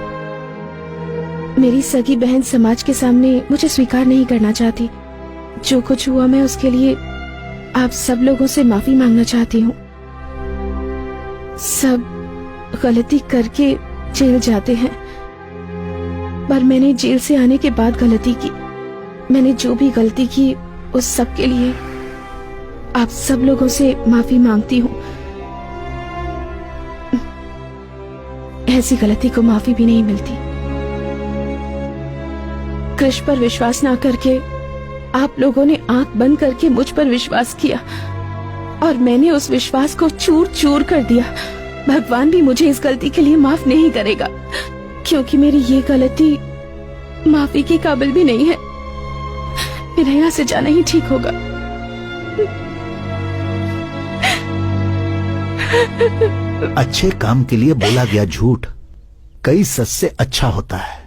मेरी सगी बहन समाज के सामने मुझे स्वीकार नहीं करना चाहती। जो कुछ हुआ मैं उसके लिए आप सब लोगों से माफी मांगना चाहती हूँ। सब गलती करके जेल जाते हैं, पर मैंने जेल से आने के बाद गलती की। मैंने जो भी गलती की उस सब के लिए आप सब लोगों से माफी मांगती हूँ। ऐसी गलती को माफी भी नहीं मिलती। कृष्ण पर विश्वास ना करके आप लोगों ने आंख बंद करके मुझ पर विश्वास किया और मैंने उस विश्वास को चूर चूर कर दिया। भगवान भी मुझे इस गलती के लिए माफ नहीं करेगा, क्योंकि मेरी ये गलती माफी के काबिल भी नहीं है। मेरा यहाँ से जाना ही ठीक होगा। अच्छे काम के लिए बोला गया झूठ कई सच से अच्छा होता है।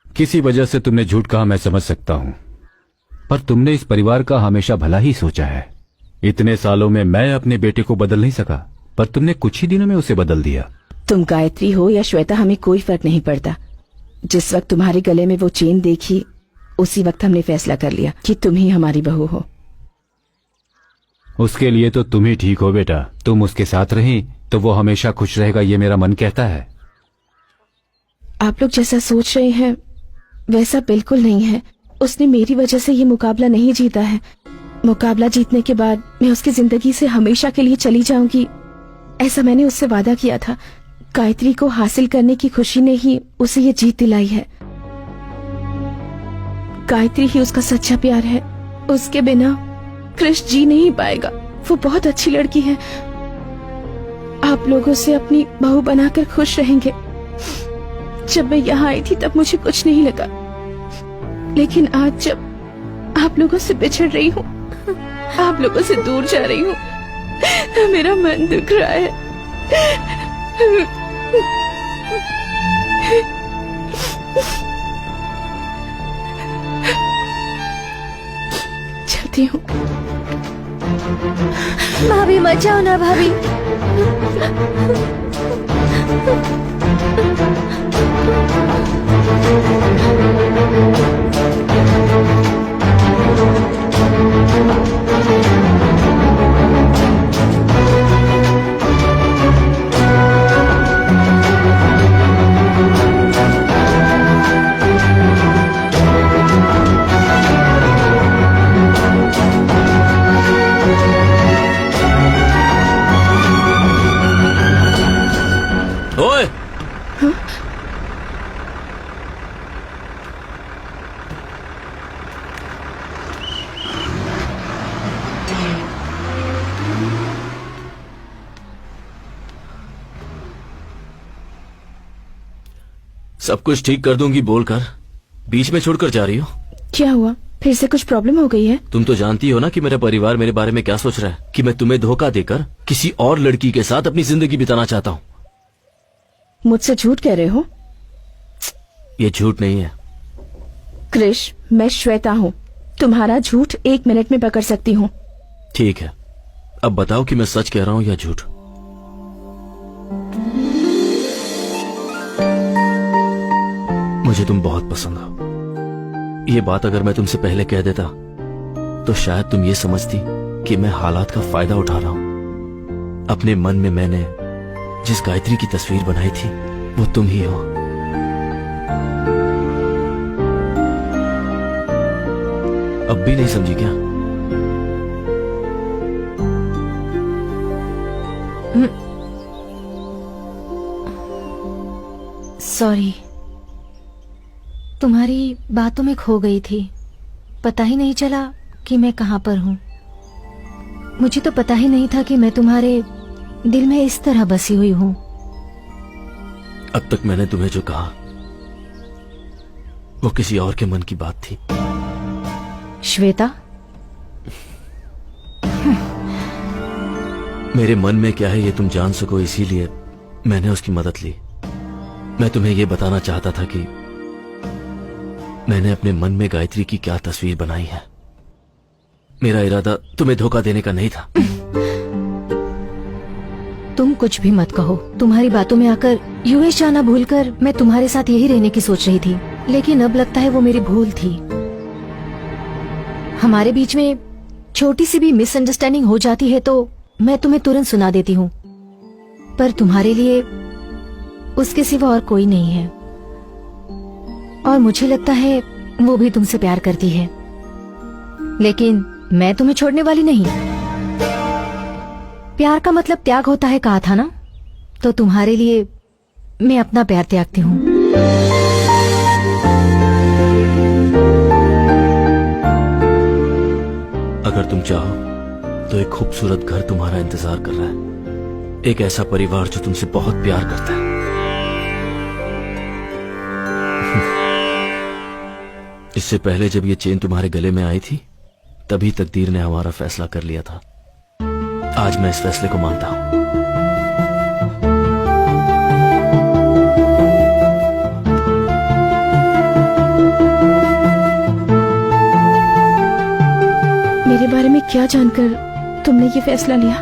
किसी वजह से तुमने झूठ कहा, मैं समझ सकता हूं, पर तुमने इस परिवार का हमेशा भला ही सोचा है। इतने सालों में मैं अपने बेटे को बदल नहीं सका, पर तुमने कुछ ही दिनों में उसे बदल दिया। तुम गायत्री हो या श्वेता, हमें कोई फर्क नहीं पड़ता। जिस वक्त तुम्हारे गले में वो चेन देखी, उसी वक्त हमने फैसला कर लिया कि तुम ही हमारी बहू हो। उसके लिए तो तुम ही ठीक हो बेटा। तुम उसके साथ रही तो वो हमेशा खुश रहेगा, ये मेरा मन कहता है। आप लोग जैसा सोच रहे हैं वैसा बिल्कुल नहीं है। उसने मेरी वजह से ये मुकाबला नहीं जीता है। मुकाबला जीतने के बाद मैं उसकी जिंदगी से हमेशा के लिए चली जाऊंगी, ऐसा मैंने उससे वादा किया था। गायत्री को हासिल करने की खुशी ने ही उसे ये जीत दिलाई है। गायत्री ही उसका सच्चा प्यार है। उसके बिना कृष्ण जी नहीं पाएगा। वो बहुत अच्छी लड़की है। आप लोगों से अपनी बहू बनाकर खुश रहेंगे। जब मैं यहाँ आई थी तब मुझे कुछ नहीं लगा, लेकिन आज जब आप लोगों से बिछड़ रही हूँ, आप लोगों से दूर जा रही हूँ, मेरा मन दुख रहा है। चलती हूँ। भाभी मत जाओ ना भाभी। ओए, सब कुछ ठीक कर दूंगी बोलकर बीच में छोड़कर जा रही हो। क्या हुआ? फिर से कुछ प्रॉब्लम हो गई है? तुम तो जानती हो ना कि मेरा परिवार मेरे बारे में क्या सोच रहा है, कि मैं तुम्हें धोखा देकर किसी और लड़की के साथ अपनी जिंदगी बिताना चाहता हूँ। मुझसे झूठ कह रहे हो? ये झूठ नहीं है। कृष, मैं श्वेता हूँ। तुम्हारा झूठ 1 मिनट में पकड़ सकती हूँ। ठीक है, अब बताओ कि मैं सच कह रहा हूँ या झूठ। मुझे तुम बहुत पसंद हो। ये बात अगर मैं तुमसे पहले कह देता तो शायद तुम ये समझती कि मैं हालात का फायदा उठा रहा हूं। अपने मन में मैंने जिस गायत्री की तस्वीर बनाई थी वो तुम ही हो। अब भी नहीं समझी क्या? सॉरी, तुम्हारी बातों में खो गई थी। पता ही नहीं चला कि मैं कहाँ पर हूँ। मुझे तो पता ही नहीं था कि मैं तुम्हारे दिल में इस तरह बसी हुई हूँ। अब तक मैंने तुम्हें जो कहा वो किसी और के मन की बात थी। श्वेता, मेरे मन में क्या है ये तुम जान सको, इसीलिए मैंने उसकी मदद ली। मैं तुम्हें ये बताना चाहता था कि मैंने अपने मन में गायत्री की क्या तस्वीर बनाई है। मेरा इरादा तुम्हें धोखा देने का नहीं था। तुम कुछ भी मत कहो। तुम्हारी बातों में आकर यूएस जाना भूलकर मैं तुम्हारे साथ यही रहने की सोच रही थी, लेकिन अब लगता है वो मेरी भूल थी। हमारे बीच में छोटी सी भी मिसअंडरस्टैंडिंग हो जाती है तो मैं तुम्हें तुरंत सुना देती हूँ, पर तुम्हारे लिए उसके सिवा और कोई नहीं है। और मुझे लगता है वो भी तुमसे प्यार करती है, लेकिन मैं तुम्हें छोड़ने वाली नहीं। प्यार का मतलब त्याग होता है कहा था ना, तो तुम्हारे लिए मैं अपना प्यार त्यागती हूँ। अगर तुम चाहो तो एक खूबसूरत घर तुम्हारा इंतजार कर रहा है, एक ऐसा परिवार जो तुमसे बहुत प्यार करता है। इससे पहले जब ये चेन तुम्हारे गले में आई थी तभी तकदीर ने हमारा फैसला कर लिया था। आज मैं इस फैसले को मानता हूं। मेरे बारे में क्या जानकर तुमने ये फैसला लिया?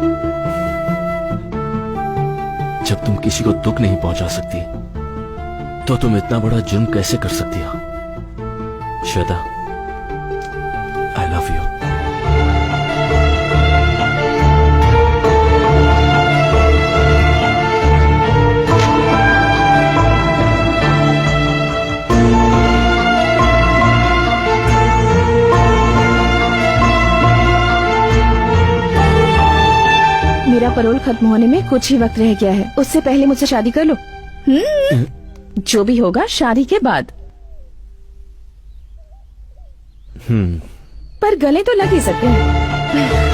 जब तुम किसी को दुख नहीं पहुंचा सकती तो तुम इतना बड़ा जुर्म कैसे कर सकती हो? श्वेता, आई लव यू। मेरा पैरोल खत्म होने में कुछ ही वक्त रह गया है, उससे पहले मुझसे शादी कर लो। जो भी होगा शादी के बाद। पर गले तो लग ही सकते हैं।